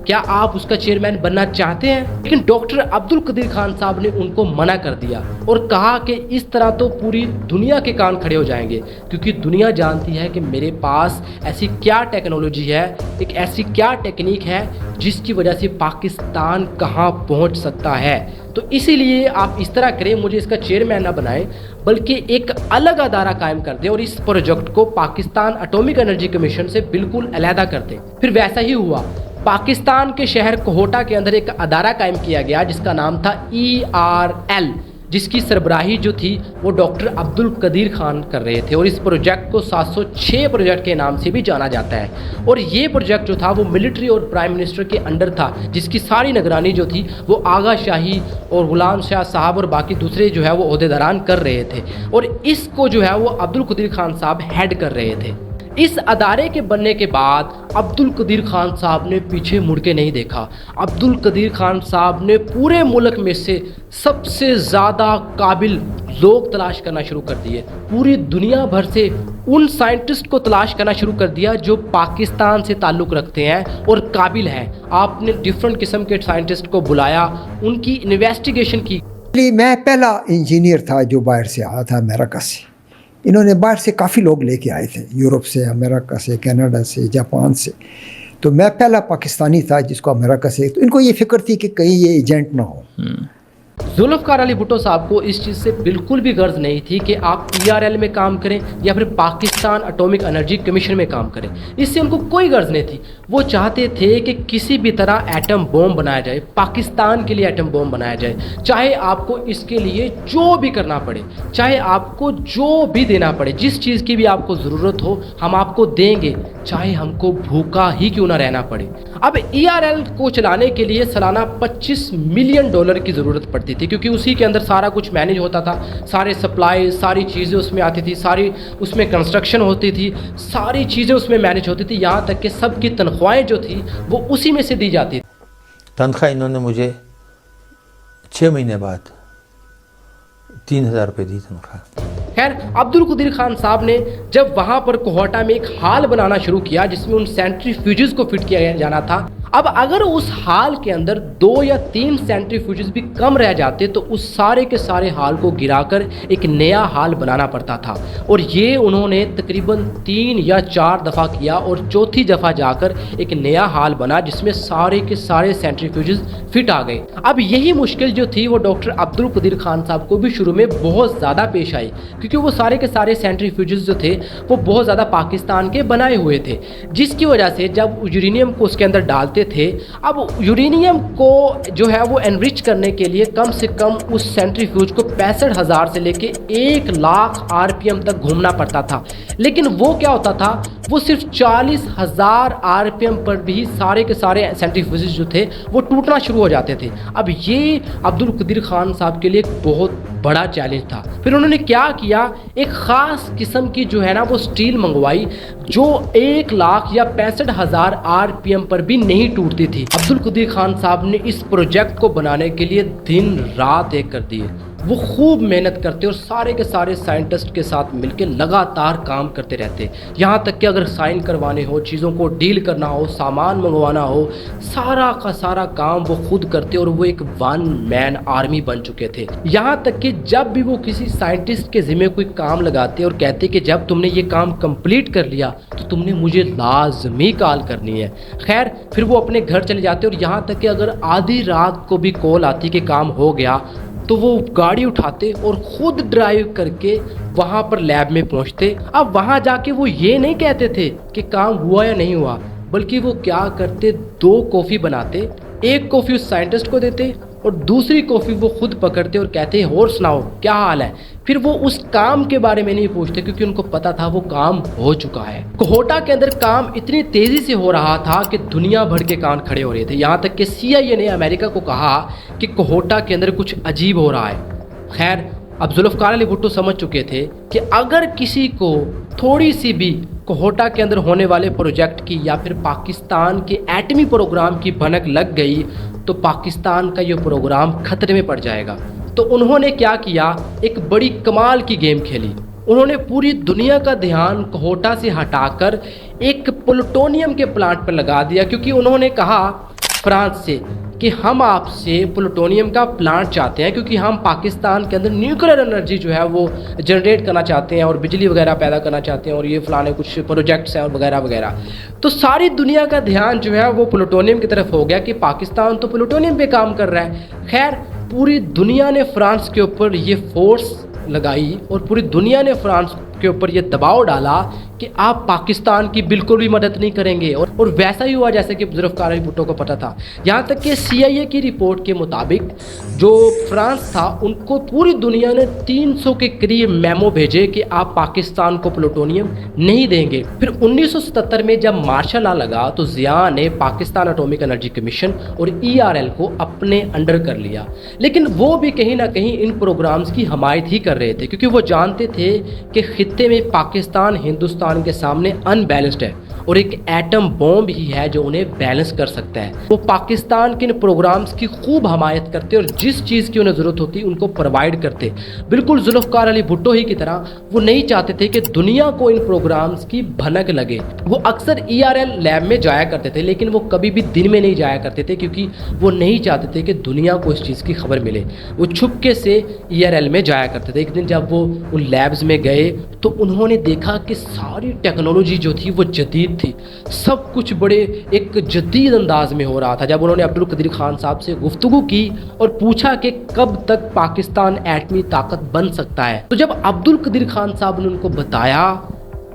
کیا آپ اس کا چیئرمین بننا چاہتے ہیں؟ لیکن ڈاکٹر عبدالقدیر خان صاحب نے ان کو منع کر دیا اور کہا کہ اس طرح تو پوری دنیا کے کان کھڑے ہو جائیں گے، کیونکہ دنیا جانتی ہے کہ میرے پاس ایسی کیا ٹیکنالوجی ہے، ایک ایسی کیا ٹیکنیک ہے جس کی وجہ سے پاکستان کہاں پہنچ سکتا ہے۔ تو اسی لیے آپ اس طرح کریں، مجھے اس کا چیئرمین نہ بنائیں بلکہ ایک الگ ادارہ قائم کر دیں اور اس پروجیکٹ کو پاکستان اٹامک انرجی کمیشن سے بالکل علیحدہ کر دیں۔ پھر ویسا ہی ہوا، پاکستان کے شہر کوہٹا کے اندر ایک ادارہ قائم کیا گیا جس کا نام تھا ERL، جس کی سربراہی جو تھی وہ ڈاکٹر عبدالقدیر خان کر رہے تھے، اور اس پروجیکٹ کو 706 پروجیکٹ کے نام سے بھی جانا جاتا ہے، اور یہ پروجیکٹ جو تھا وہ ملٹری اور پرائم منسٹر کے انڈر تھا، جس کی ساری نگرانی جو تھی وہ آغا شاہی اور غلام شاہ صاحب اور باقی دوسرے جو ہے وہ عہدیداران کر رہے تھے، اور اس کو جو ہے وہ عبدالقدیر خان صاحب ہیڈ کر رہے تھے۔ اس ادارے کے بننے کے بعد عبد القدیر خان صاحب نے پیچھے مڑ کے نہیں دیکھا. عبد القدیر خان صاحب نے پورے ملک میں سے سب سے زیادہ قابل لوگ تلاش کرنا شروع کر دیے. پوری دنیا بھر سے ان سائنٹسٹ کو تلاش کرنا شروع کر دیا جو پاکستان سے تعلق رکھتے ہیں اور قابل ہیں. آپ نے ڈیفرنٹ قسم کے سائنٹسٹ کو بلایا, ان کی انویسٹیگیشن کی. میں پہلا انجینئر تھا جو باہر سے آیا تھا امریکہ سے. انہوں نے باہر سے کافی لوگ لے کے آئے تھے, یورپ سے, امریکہ سے, کینیڈا سے, جاپان سے. تو میں پہلا پاکستانی تھا جس کو امریکہ سے. تو ان کو یہ فکر تھی کہ کہیں یہ ایجنٹ نہ ہو. ذوالفقار علی بھٹو صاحب کو اس چیز سے بالکل بھی غرض نہیں تھی کہ آپ PRL میں کام کریں یا پھر پاکستان اٹامک انرجی کمیشن میں کام کریں. اس سے ان کو کوئی غرض نہیں تھی. وہ چاہتے تھے کہ کسی بھی طرح ایٹم بوم بنایا جائے, پاکستان کے لیے ایٹم بوم بنایا جائے, چاہے آپ کو اس کے لیے جو بھی کرنا پڑے, چاہے آپ کو جو بھی دینا پڑے, جس چیز کی بھی آپ کو ضرورت ہو ہم آپ کو دیں گے, چاہے ہم کو بھوکا ہی کیوں نہ رہنا پڑے. اب ERL کو چلانے کے لیے سالانہ $25 ملین کی ضرورت پڑتی تھی, کیونکہ اسی کے اندر سارا کچھ مینیج ہوتا تھا. سارے سپلائی, ساری چیزیں اس میں آتی تھی, ساری اس میں کنسٹرکشن ہوتی تھی, ساری چیزیں اس میں مینیج ہوتی تھی, یہاں تک کہ سب کی تنخواہیں جو تھی وہ اسی میں سے دی جاتی تھی. تنخواہ انہوں نے مجھے 6 مہینے بعد 3,000 روپے دی تنخواہ. خیر, عبد القدیر خان صاحب نے جب وہاں پر کوہوٹا میں ایک ہال بنانا شروع کیا جس میں ان سینٹریفیوجز کو فٹ کیا جانا تھا. اب اگر اس ہال کے اندر 2 یا 3 سینٹریفیوجز بھی کم رہ جاتے تو اس سارے کے سارے ہال کو گرا کر ایک نیا ہال بنانا پڑتا تھا. اور یہ انہوں نے تقریباً 3 یا 4 دفعہ کیا, اور چوتھی دفعہ جا کر ایک نیا ہال بنا جس میں سارے کے سارے سینٹریفیوجز فٹ آ گئے. اب یہی مشکل جو تھی وہ ڈاکٹر عبد القدیر خان صاحب کو بھی شروع میں بہت زیادہ پیش آئی, کیونکہ وہ سارے کے سارے سینٹریفیوجز جو تھے وہ بہت زیادہ پاکستان کے بنائے ہوئے تھے, جس کی وجہ سے جب یورینیم کو اس کے اندر ڈالتے تھے, اب یورینیم کو جو ہے وہ انرچ کرنے کے لیے کم سے کم اس سینٹریفیوج کو 65,000 سے لے کے 1,00,000 RPM تک گھومنا پڑتا تھا. لیکن وہ کیا ہوتا تھا, وہ صرف 40,000 RPM پر بھی سارے کے سارے سینٹریفیوجز جو تھے وہ ٹوٹنا شروع ہو جاتے تھے. اب یہ عبد القدیر خان صاحب کے لیے ایک بہت بڑا چیلنج تھا. پھر انہوں نے کیا کیا, ایک خاص قسم کی جو ہے نا وہ سٹیل منگوائی جو 1,00,000 یا 65,000 RPM پر بھی نہیں ٹوٹتی تھی. عبد القدیر خان صاحب نے اس پروجیکٹ کو بنانے کے لیے دن رات ایک کر دیے. وہ خوب محنت کرتے اور سارے کے سارے سائنٹسٹ کے ساتھ مل کے لگاتار کام کرتے رہتے, یہاں تک کہ اگر سائن کروانے ہو, چیزوں کو ڈیل کرنا ہو, سامان منگوانا ہو, سارا کا سارا کام وہ خود کرتے. اور وہ ایک 1 مین آرمی بن چکے تھے. یہاں تک کہ جب بھی وہ کسی سائنٹسٹ کے ذمہ کوئی کام لگاتے اور کہتے کہ جب تم نے یہ کام کمپلیٹ کر لیا تو تم نے مجھے لازمی کال کرنی ہے. خیر, پھر وہ اپنے گھر چلے جاتے, اور یہاں تک کہ اگر آدھی رات کو بھی کال آتی کہ کام ہو گیا تو وہ گاڑی اٹھاتے اور خود ڈرائیو کر کے وہاں پر لیب میں پہنچتے. اب وہاں جا کے وہ یہ نہیں کہتے تھے کہ کام ہوا یا نہیں ہوا, بلکہ وہ کیا کرتے, 2 کافی بناتے, ایک کافی اس سائنٹسٹ کو دیتے اور دوسری کافی وہ خود پکڑتے اور کہتے اور سناؤ کیا حال ہے. پھر وہ اس کام کے بارے میں نہیں پوچھتے کیونکہ ان کو پتا تھا وہ کام ہو چکا ہے. کوہوٹا کے اندر کام اتنی تیزی سے ہو رہا تھا کہ دنیا بھر کے کان کھڑے ہو رہے تھے, یہاں تک کہ CIA نے امریکہ کو کہا کہ کوہوٹا کے اندر کچھ عجیب ہو رہا ہے. خیر, اب ذوالفقار علی بھٹو سمجھ چکے تھے کہ اگر کسی کو تھوڑی سی بھی کوہوٹا کے اندر ہونے والے پروجیکٹ کی یا پھر پاکستان کے ایٹمی پروگرام کی بھنک لگ گئی تو پاکستان کا یہ پروگرام خطرے میں پڑ جائے گا. تو انہوں نے کیا کیا, ایک بڑی کمال کی گیم کھیلی. انہوں نے پوری دنیا کا دھیان کوہوٹا سے ہٹا کر ایک پلوٹونیم کے پلانٹ پر لگا دیا, کیونکہ انہوں نے کہا فرانس سے کہ ہم آپ سے پلوٹونیم کا پلانٹ چاہتے ہیں, کیونکہ ہم پاکستان کے اندر نیوکلیر انرجی جو ہے وہ جنریٹ کرنا چاہتے ہیں اور بجلی وغیرہ پیدا کرنا چاہتے ہیں, اور یہ فلانے کچھ پروجیکٹس ہیں اور وغیرہ وغیرہ. تو ساری دنیا کا دھیان جو ہے وہ پلوٹونیم کی طرف ہو گیا کہ پاکستان تو پلوٹونیم پہ کام کر رہا ہے. خیر, پوری دنیا نے فرانس کے اوپر یہ فورس لگائی اور پوری دنیا نے فرانس کے اوپر یہ دباؤ ڈالا کہ آپ پاکستان کی بالکل بھی مدد نہیں کریں گے, اور ویسا ہی ہوا جیسے کہ ذوالفقار علی بھٹو کو پتا تھا. یہاں تک کہ CIA کی رپورٹ کے مطابق جو فرانس تھا ان کو پوری دنیا نے 300 کے قریب میمو بھیجے کہ آپ پاکستان کو پلوٹونیم نہیں دیں گے. پھر 1977 میں جب مارشل لا لگا تو ضیاء نے پاکستان اٹامک انرجی کمیشن اور ERL کو اپنے انڈر کر لیا, لیکن وہ بھی کہیں نہ کہیں ان پروگرامز کی حمایت ہی کر رہے تھے, کیونکہ وہ جانتے تھے کہ खित्ते में पाकिस्तान हिंदुस्तान के सामने अनबैलेंस्ड है और एक एटम बॉम्ब ही है जो उन्हें बैलेंस कर सकता है। वो पाकिस्तान के इन प्रोग्राम्स की खूब हमायत करते और जिस चीज़ की उन्हें ज़रूरत होती उनको प्रोवाइड करते। बिल्कुल जुल्फ़कार अली भुट्टो ही की तरह वो नहीं चाहते थे कि दुनिया को इन प्रोग्राम्स की भनक लगे। वो अक्सर ERL लैब में जाया करते थे, लेकिन वो कभी भी दिन में नहीं जाया करते थे क्योंकि वो नहीं चाहते थे कि दुनिया को इस चीज़ की खबर मिले। वो छुपके से ERL में जाया करते थे। एक दिन जब वो उन लैब्स में गए तो उन्होंने देखा कि सारी टेक्नोलॉजी जो थी वो जदीद थी, सब कुछ बड़े एक जदीद अंदाज में हो रहा था। जब उन्होंने अब्दुल कदीर खान साहब से गुफ्तगू की और पूछा कि कब तक पाकिस्तान एटमी ताकत बन सकता है, तो जब अब्दुल कदीर खान साहब ने उनको बताया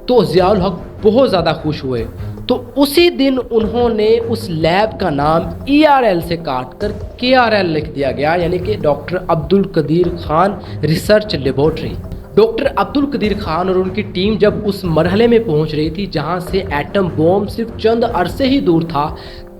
तो ज़ियाउल हक बहुत ज़्यादा खुश हुए। तो उसी दिन उन्होंने उस लैब का नाम ERL से काट कर KRL लिख दिया गया, यानी कि doctor Abdul Qadeer Khan research laboratory. Doctor Abdul Qadeer Khan और उनकी टीम जब उस मरहले में पहुंच रही थी जहां से एटम बॉम्ब सिर्फ चंद अरसे ही दूर था,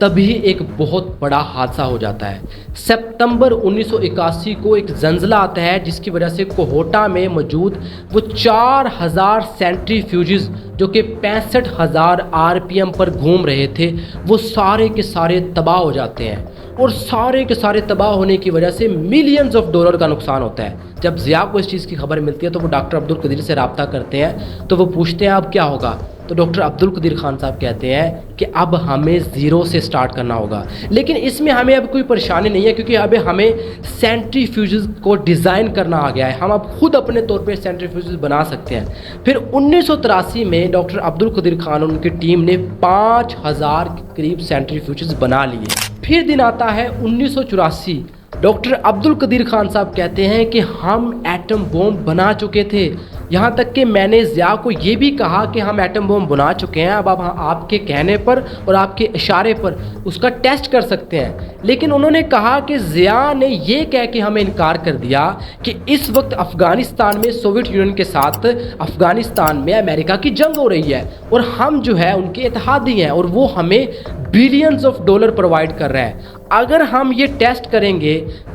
तभी एक बहुत बड़ा हादसा हो जाता है। सितंबर 1981 को एक जंजला आता है जिसकी वजह से कोहोटा में मौजूद वो 4000 सेंट्रीफ्यूजेस जो कि 65,000 RPM पर घूम रहे थे, वो सारे के सारे तबाह हो जाते हैं। और सारे के सारे तबाह होने की वजह से मिलियंस ऑफ डॉलर का नुकसान होता है। जब ज़िया को इस चीज़ की खबर मिलती है तो वो डॉक्टर अब्दुल कदीर से रब्ता करते हैं, तो वो पूछते हैं अब क्या होगा। तो डॉक्टर अब्दुल कदीर खान साहब कहते हैं कि अब हमें ज़ीरो से स्टार्ट करना होगा, लेकिन इसमें हमें अब कोई परेशानी नहीं है क्योंकि अब हमें सेंट्रीफ्यूजेस को डिज़ाइन करना आ गया है, हम अब खुद अपने तौर पे सेंट्रीफ्यूजेस बना सकते हैं। फिर 1983 में डॉक्टर अब्दुल कदीर खान और उनकी टीम ने 5000 के करीब सेंट्रीफ्यूजेस बना लिए। फिर दिन आता है 1984। डॉक्टर अब्दुल कदीर खान साहब कहते हैं कि हम एटम बॉम्ब बना चुके थे, यहाँ तक कि मैंने ज़िया को ये भी कहा कि हम एटम बॉम्ब बना चुके हैं, अब आप आपके कहने पर और आपके इशारे पर उसका टेस्ट कर सकते हैं। लेकिन उन्होंने कहा कि ज़िया ने ये कह के हमें इनकार कर दिया कि इस वक्त अफ़गानिस्तान में सोवियत यूनियन के साथ अफ़गानिस्तान में अमेरिका की जंग हो रही है और हम जो है उनके इत्तेहादी हैं और वो हमें बिलियंस ऑफ डॉलर प्रोवाइड कर रहा है। अगर हम ये टेस्ट करेंगे,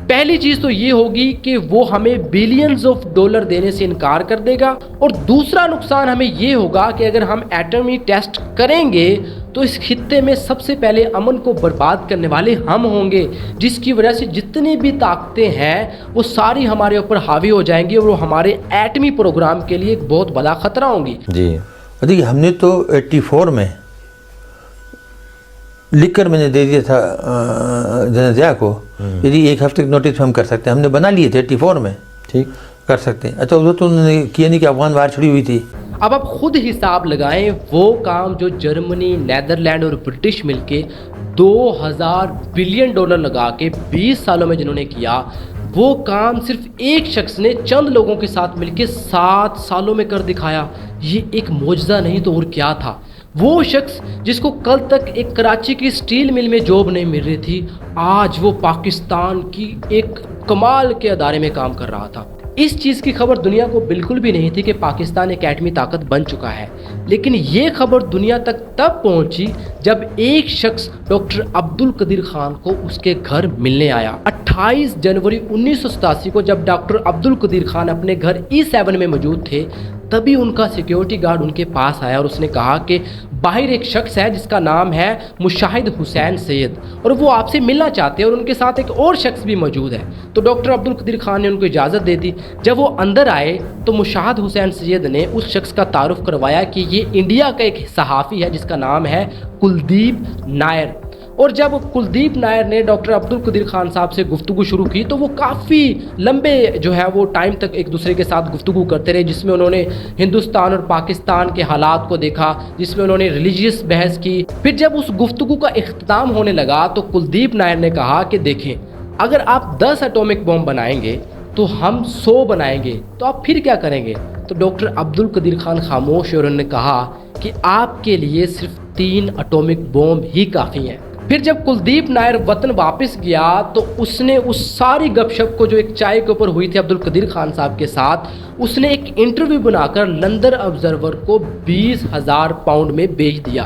पहली चीज़ तो ये होगी कि वो हमें बिलियंस ऑफ डॉलर देने से इनकार कर देगा, और दूसरा नुकसान हमें ये होगा कि अगर हम एटमी टेस्ट करेंगे तो इस खित्ते में सबसे पहले अमन को बर्बाद करने वाले हम होंगे, जिसकी वजह से जितनी भी ताकतें हैं वो सारी हमारे ऊपर हावी हो जाएंगी और वो हमारे एटमी प्रोग्राम के लिए एक बहुत बड़ा खतरा होंगी। जी देखिए, हमने तो 84 में लिख कर मैंने दे दिया था ज़िया को, यदि एक हफ्ते की नोटिस हम कर सकते हैं, हमने बना लिए थे 84 में, ठीक कर सकते हैं। अच्छा उधर तो उन्होंने किया नहीं कि अफगान बाहर छड़ी हुई थी। अब आप खुद हिसाब लगाएं, वो काम जो जर्मनी, नेदरलैंड और ब्रिटिश मिलके 2000 बिलियन डॉलर लगा के 20 सालों में जिन्होंने किया, वो काम सिर्फ एक शख्स ने चंद लोगों के साथ मिलके 7 सालों में कर दिखाया। ये एक मौजज़ा नहीं तो और क्या था। वो शख्स जिसको कल तक एक कराची की स्टील मिल में जॉब नहीं मिल रही थी, आज वो पाकिस्तान की एक कमाल के अदारे में काम कर रहा था। इस चीज़ की खबर दुनिया को बिल्कुल भी नहीं थी कि पाकिस्तान एक एटमी ताकत बन चुका है, लेकिन ये खबर दुनिया तक तब पहुंची जब एक शख्स डॉक्टर अब्दुल कदीर खान को उसके घर मिलने आया। 28 जनवरी 1987 को जब डॉक्टर अब्दुल कदीर खान अपने घर E7 में मौजूद थे, तभी उनका सिक्योरिटी गार्ड उनके पास आया और उसने कहा कि बाहर एक शख्स है जिसका नाम है मुशाहिद हुसैन सैयद और वो आपसे मिलना चाहते हैं और उनके साथ एक और शख्स भी मौजूद है। तो डॉक्टर अब्दुल कदीर खान ने उनको इजाज़त दे दी। जब वो अंदर आए तो मुशाहिद हुसैन सैयद ने उस शख्स का तारुफ करवाया कि ये इंडिया का एक सहाफ़ी है जिसका नाम है कुलदीप नायर। और जब कुलदीप नायर ने डॉक्टर अब्दुल कदीर खान साहब से गुफ्तगू शुरू की तो वो काफ़ी लंबे जो है वो टाइम तक एक दूसरे के साथ गुफ्तगू करते रहे, जिसमें उन्होंने हिंदुस्तान और पाकिस्तान के हालात को देखा, जिसमें उन्होंने रिलीजियस बहस की। फिर जब उस गुफ्तगू का इख्तिताम होने लगा तो कुलदीप नायर ने कहा कि देखें, अगर आप 10 एटॉमिक बॉम्ब बनाएंगे तो हम 100 बनाएंगे, तो आप फिर क्या करेंगे। तो डॉक्टर अब्दुल कदीर खान खामोश और उन्होंने कहा कि आपके लिए सिर्फ 3 एटॉमिक बॉम्ब ही काफ़ी हैं। फिर जब कुलदीप नायर वतन वापस गया तो उसने उस सारी गपशप को जो एक चाय के ऊपर हुई थी अब्दुल कदीर खान साहब के साथ, उसने एक इंटरव्यू बनाकर लंदन ऑब्जर्वर को 20,000 पाउंड में बेच दिया।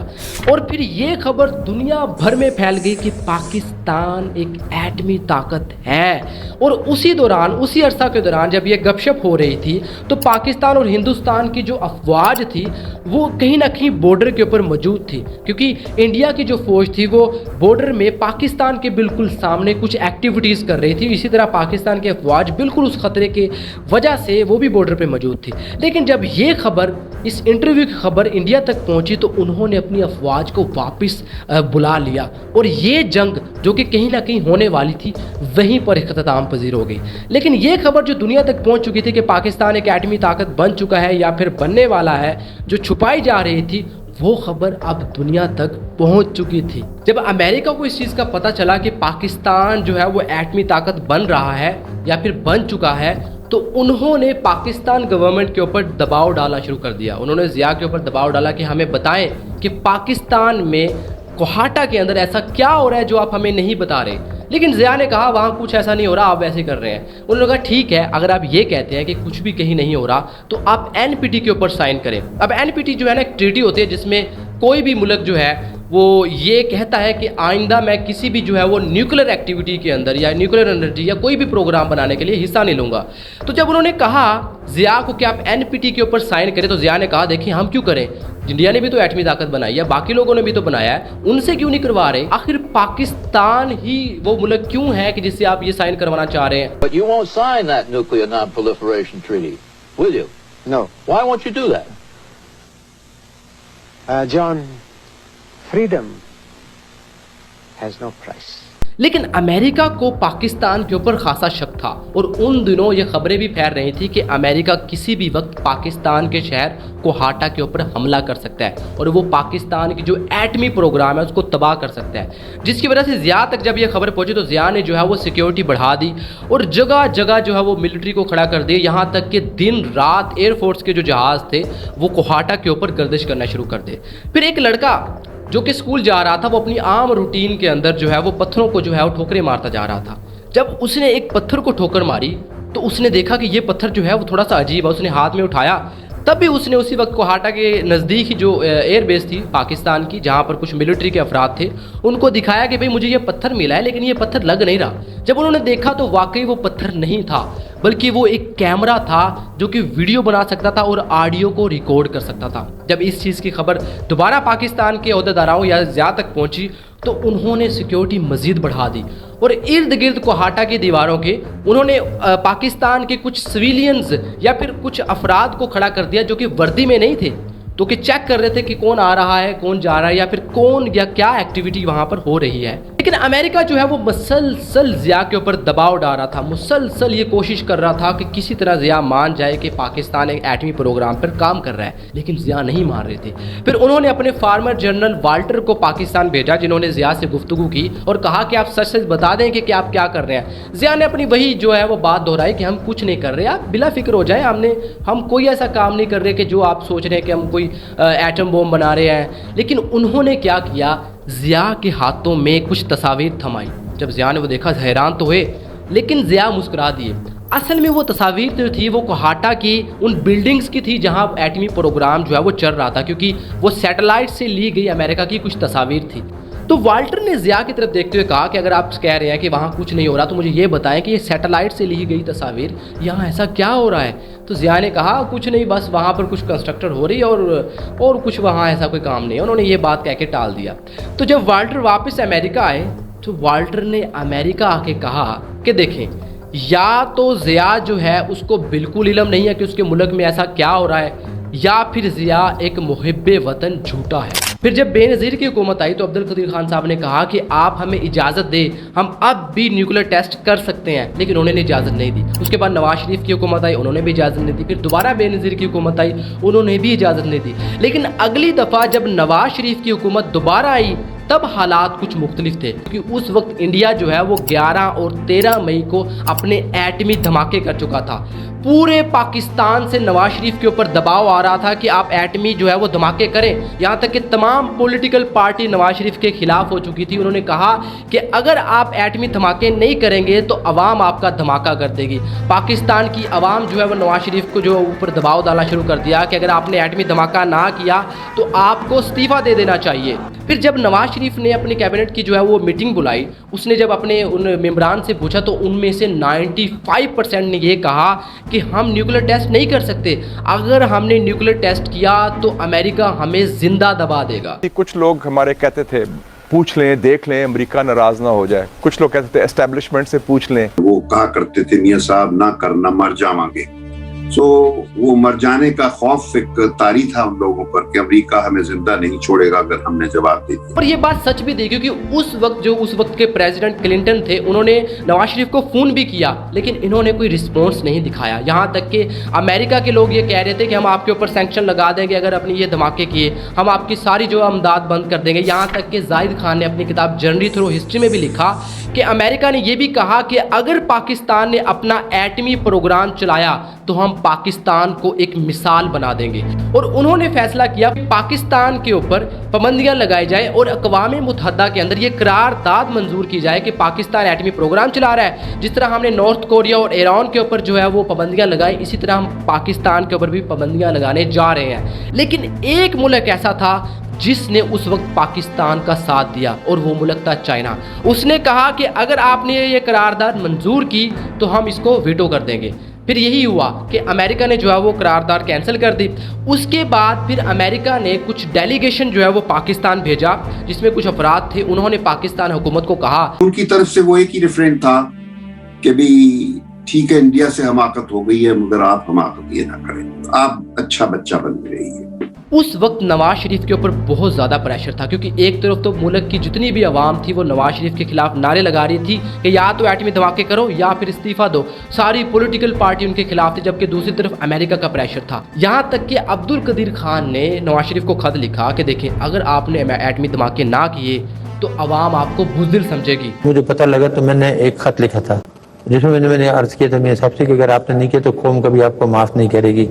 और फिर ये खबर दुनिया भर में फैल गई कि पाकिस्तान एक एटमी ताकत है। और उसी दौरान, उसी अरसा के दौरान जब ये गपशप हो रही थी, तो पाकिस्तान और हिंदुस्तान की जो अफवाज थी वो कहीं ना कहीं बॉर्डर के ऊपर मौजूद थी, क्योंकि इंडिया की जो फौज थी वो बॉर्डर में पाकिस्तान के बिल्कुल सामने कुछ एक्टिविटीज़ कर रही थी। इसी तरह पाकिस्तान की अफवाज बिल्कुल उस खतरे के वजह से वो भी बॉर्डर पे मौजूद थी। लेकिन जब ये खबर, इस इंटरव्यू की खबर इंडिया तक पहुंची तो उन्होंने अपनी अफवाज को वापस बुला लिया और ये जंग जो कि कहीं ना कहीं होने वाली थी वहीं पर इख्तिताम पजीर हो गई। लेकिन ये खबर जो दुनिया तक पहुंच चुकी थी कि पाकिस्तान एक एटमी ताकत बन चुका है या फिर बनने वाला है, जो छुपाई जा रही थी, वो खबर अब दुनिया तक पहुंच चुकी थी। जब अमेरिका को इस चीज़ का पता चला कि पाकिस्तान जो है वो एटमी ताकत बन रहा है या फिर बन चुका है, तो उन्होंने पाकिस्तान गवर्नमेंट के ऊपर दबाव डालना शुरू कर दिया। उन्होंने ज़िया के ऊपर दबाव डाला कि हमें बताएं कि पाकिस्तान में कोहाटा के अंदर ऐसा क्या हो रहा है जो आप हमें नहीं बता रहे। लेकिन ज़िया ने कहा वहाँ कुछ ऐसा नहीं हो रहा, आप वैसे कर रहे हैं। उन्होंने कहा ठीक है, अगर आप ये कहते हैं कि कुछ भी कहीं नहीं हो रहा तो आप एनपीटी के ऊपर साइन करें। अब एनपीटी जो है ना एक ट्रीटी होती है जिसमें कोई भी मुल्क जो है वो ये कहता है कि आइंदा मैं किसी भी जो है वो न्यूक्लियर एक्टिविटी के अंदर या न्यूक्लियर एनर्जी या कोई भी प्रोग्राम बनाने के लिए हिस्सा नहीं लूँगा। तो जब उन्होंने कहा ज़िया को कि आप एनपीटी के ऊपर साइन करें, तो ज़िया ने कहा देखिए हम क्यों करें, इंडिया ने भी तो एटमी ताकत बनाई है, बाकी लोगों ने भी तो बनाया है, उनसे क्यों नहीं करवा रहे। आखिर पाकिस्तान ही वो मुल्क क्यों है कि जिससे आप ये साइन करवाना चाह रहे हैं। But you won't sign that nuclear non-proliferation treaty, will you? No. Why won't you do that? John, freedom has no price. लेकिन अमेरिका को पाकिस्तान के ऊपर खासा शक था और उन दिनों ये खबरें भी फैल रही थी कि अमेरिका किसी भी वक्त पाकिस्तान के शहर कोहाटा के ऊपर हमला कर सकता है और वो पाकिस्तान की जो एटमी प्रोग्राम है उसको तबाह कर सकता है। जिसकी वजह से ज़िया तक जब ये खबर पहुंची तो ज़िया ने जो है वो सिक्योरिटी बढ़ा दी और जगह जगह जो है वो मिलिट्री को खड़ा कर दिया। यहाँ तक कि दिन रात एयरफोर्स के जो जहाज़ थे वो कोहाटा के ऊपर गर्दिश करना शुरू कर दे। फिर एक लड़का जो कि स्कूल जा रहा था वो अपनी आम रूटीन के अंदर जो है वो पत्थरों को जो है वो ठोकरें मारता जा रहा था। जब उसने एक पत्थर को ठोकर मारी तो उसने देखा कि ये पत्थर जो है वो थोड़ा सा अजीब है। उसने हाथ में उठाया, तब भी उसने उसी वक्त कोहाटा के नज़दीक ही जो एयर बेस थी पाकिस्तान की, जहाँ पर कुछ मिलिट्री के अफराद थे, उनको दिखाया कि भाई मुझे ये पत्थर मिला है लेकिन ये पत्थर लग नहीं रहा। जब उन्होंने देखा तो वाकई वो पत्थर नहीं था बल्कि वो एक कैमरा था जो कि वीडियो बना सकता था और ऑडियो को रिकॉर्ड कर सकता था। जब इस चीज़ की खबर दोबारा पाकिस्तान के ओहदेदारों या ज़िया तक पहुंची तो उन्होंने सिक्योरिटी मज़ीद बढ़ा दी और इर्द गिर्द कोहाटा की दीवारों के उन्होंने पाकिस्तान के कुछ सिविलियंस या फिर कुछ अफराद को खड़ा कर दिया जो कि वर्दी में नहीं थे, तो कि चेक कर रहे थे कि कौन आ रहा है, कौन जा रहा है या फिर कौन या क्या एक्टिविटी वहाँ पर हो रही है। लेकिन अमेरिका जो है वो मुसलसल ज़िया के ऊपर दबाव डाल रहा था, मुसलसल ये कोशिश कर रहा था कि किसी तरह ज़िया मान जाए कि पाकिस्तान एक एटमी प्रोग्राम पर काम कर रहा है, लेकिन ज़िया नहीं मान रहे थे। फिर उन्होंने अपने फार्मर जनरल वाल्टर को पाकिस्तान भेजा जिन्होंने ज़िया से गुफ्तगू की और कहा कि आप सच सच बता दें कि आप क्या कर रहे हैं। ज़िया ने अपनी वही जो है वो बात दोहराई कि हम कुछ नहीं कर रहे, आप बिला फिक्र हो जाए, हम कोई ऐसा काम नहीं कर रहे कि जो आप सोच रहे हैं कि हम कोई एटम बम बना रहे हैं। लेकिन उन्होंने क्या किया, ज़िया के हाथों में कुछ तस्वीर थमाई। जब ज़िया ने वो देखा हैरान तो हुए लेकिन ज़िया मुस्कुरा दिए। असल में वो तस्वीर जो थी वो कोहाटा की उन बिल्डिंग्स की थी जहां एटमी प्रोग्राम जो है वो चल रहा था, क्योंकि वो सैटेलाइट से ली गई अमेरिका की कुछ तस्वीर थी। तो वाल्टर ने ज़िया की तरफ देखते हुए कहा कि अगर आप कह रहे हैं कि वहाँ कुछ नहीं हो रहा तो मुझे ये बताएं कि ये सैटेलाइट से ली गई तस्वीर, यहाँ ऐसा क्या हो रहा है। तो ज़िया ने कहा कुछ नहीं, बस वहाँ पर कुछ कंस्ट्रक्टर हो रही है और कुछ वहाँ ऐसा कोई काम नहीं है। उन्होंने ये बात कह के टाल दिया। तो जब वाल्टर वापस अमेरिका आए तो वाल्टर ने अमेरिका आके कहा कि देखें, या तो ज़िया जो है उसको बिल्कुल इल्म नहीं है कि उसके मुल्क में ऐसा क्या हो रहा है, या फिर ज़िया एक मुहिब्बे वतन झूठा है। फिर जब बेनज़ीर की हुकूमत आई तो अब्दुल कदीर खान साहब ने कहा कि आप हमें इजाज़त दें, हम अब भी न्यूक्लियर टेस्ट कर सकते हैं, लेकिन उन्होंने इजाज़त नहीं दी। उसके बाद नवाज शरीफ की हुकूमत आई, उन्होंने भी इजाज़त नहीं दी। फिर दोबारा बेनज़ीर की हुकूमत आई, उन्होंने भी इजाज़त नहीं दी। लेकिन अगली दफ़ा जब नवाज शरीफ की हुकूमत दोबारा आई तब हालात कुछ मुख्तलिफ थे, क्योंकि उस वक्त इंडिया जो है वो 11 और 13 मई को अपने एटमी धमाके कर चुका था। पूरे पाकिस्तान से नवाज शरीफ के ऊपर दबाव आ रहा था कि आप एटमी जो है वो धमाके करें। यहाँ तक कि तमाम पॉलिटिकल पार्टी नवाज शरीफ के खिलाफ हो चुकी थी। उन्होंने कहा कि अगर आप एटमी धमाके नहीं करेंगे तो अवाम आपका धमाका कर देगी। पाकिस्तान की अवाम जो है वो नवाज शरीफ को जो ऊपर दबाव डालना शुरू कर दिया कि अगर आपने एटमी धमाका ना किया तो आपको इस्तीफ़ा दे देना चाहिए। फिर जब नवाज शरीफ ने अपनी कैबिनेट की जो है वो मीटिंग बुलाई, उसने जब अपने उन मेंबरान से पूछा तो उनमें से 95% ने ये कहा कि हम न्यूक्लियर टेस्ट नहीं कर सकते। अगर हमने न्यूक्लियर टेस्ट किया तो अमेरिका हमें जिंदा दबा देगा। कुछ लोग हमारे कहते थे पूछ लें, देख लें, अमेरिका नाराज ना हो जाए। कुछ लोग कहते थे एस्टेब्लिशमेंट से पूछ लें। वो कहा करते थे मियां साहब ना करना मर जावांगे। सो वो मर जाने का खौफ एक तारी था उन लोगों पर कि अमेरिका हमें जिंदा नहीं छोड़ेगा अगर हमने जवाब दे दिया। और ये बात सच भी थी क्योंकि उस वक्त के प्रेसिडेंट क्लिंटन थे, उन्होंने नवाज शरीफ को फ़ोन भी किया लेकिन इन्होंने कोई रिस्पॉन्स नहीं दिखाया। यहाँ तक कि अमेरिका के लोग ये कह रहे थे कि हम आपके ऊपर सैंक्शन लगा देंगे अगर अपने ये धमाके किए, हम आपकी सारी जो अमदाद बंद कर देंगे। यहाँ तक कि जाहिद खान ने अपनी किताब जर्नी थ्रू हिस्ट्री में भी लिखा कि अमेरिका ने ये भी कहा कि अगर पाकिस्तान ने अपना एटमी प्रोग्राम चलाया तो हम पाकिस्तान को एक मिसाल बना देंगे। और उन्होंने फैसला किया कि पाकिस्तान के ऊपर पाबंदियां लगाई जाए और अक़वाम मुत्तहिदा के अंदर ये करारदाद मंजूर की जाए कि पाकिस्तान एटमी प्रोग्राम चला रहा है। जिस तरह हमने नॉर्थ कोरिया और ईरान के ऊपर जो है वो पाबंदियां लगाई, इसी तरह हम पाकिस्तान के ऊपर भी पाबंदियां लगाने जा रहे हैं। लेकिन एक मुल्क ऐसा था जिसने उस वक्त पाकिस्तान का साथ दिया और वो मुल्क था चाइना। उसने कहा कि अगर आपने ये करारदाद मंजूर की तो हम इसको वीटो कर देंगे। फिर यही हुआ कि अमेरिका ने जो है वो करारदाद कैंसिल कर दी। उसके बाद फिर अमेरिका ने कुछ डेलीगेशन जो है वो पाकिस्तान भेजा जिसमें कुछ अफराद थे। उन्होंने पाकिस्तान हुकूमत को कहा, उनकी तरफ से वो एक ही रेफरेंस था कि भी ठीक है इंडिया से हमाकत हो गई है मगर आप हमाकत ये ना करें, आप अच्छा बच्चा बन रही है। उस वक्त नवाज शरीफ के ऊपर बहुत ज़्यादा प्रेशर था क्योंकि एक तरफ तो मुल्क की जितनी भी आवाम थी वो नवाज शरीफ के खिलाफ नारे लगा रही थी कि या तो एटमी धमाके करो या फिर इस्तीफ़ा दो। सारी पॉलिटिकल पार्टी उनके खिलाफ थी, जबकि दूसरी तरफ अमेरिका का प्रेशर था। यहाँ तक कि अब्दुल कदीर खान ने नवाज शरीफ को खत लिखा कि देखें अगर आपने एटमी धमाके ना किए तो आवाम आपको बुज़दिल समझेगी। मुझे पता लगा तो मैंने एक खत लिखा था जिसमें मैंने अर्ज़ किया था मेरे हिसाब से कि अगर आपने नहीं किया तो कौम कभी आपको माफ़ नहीं करेगी,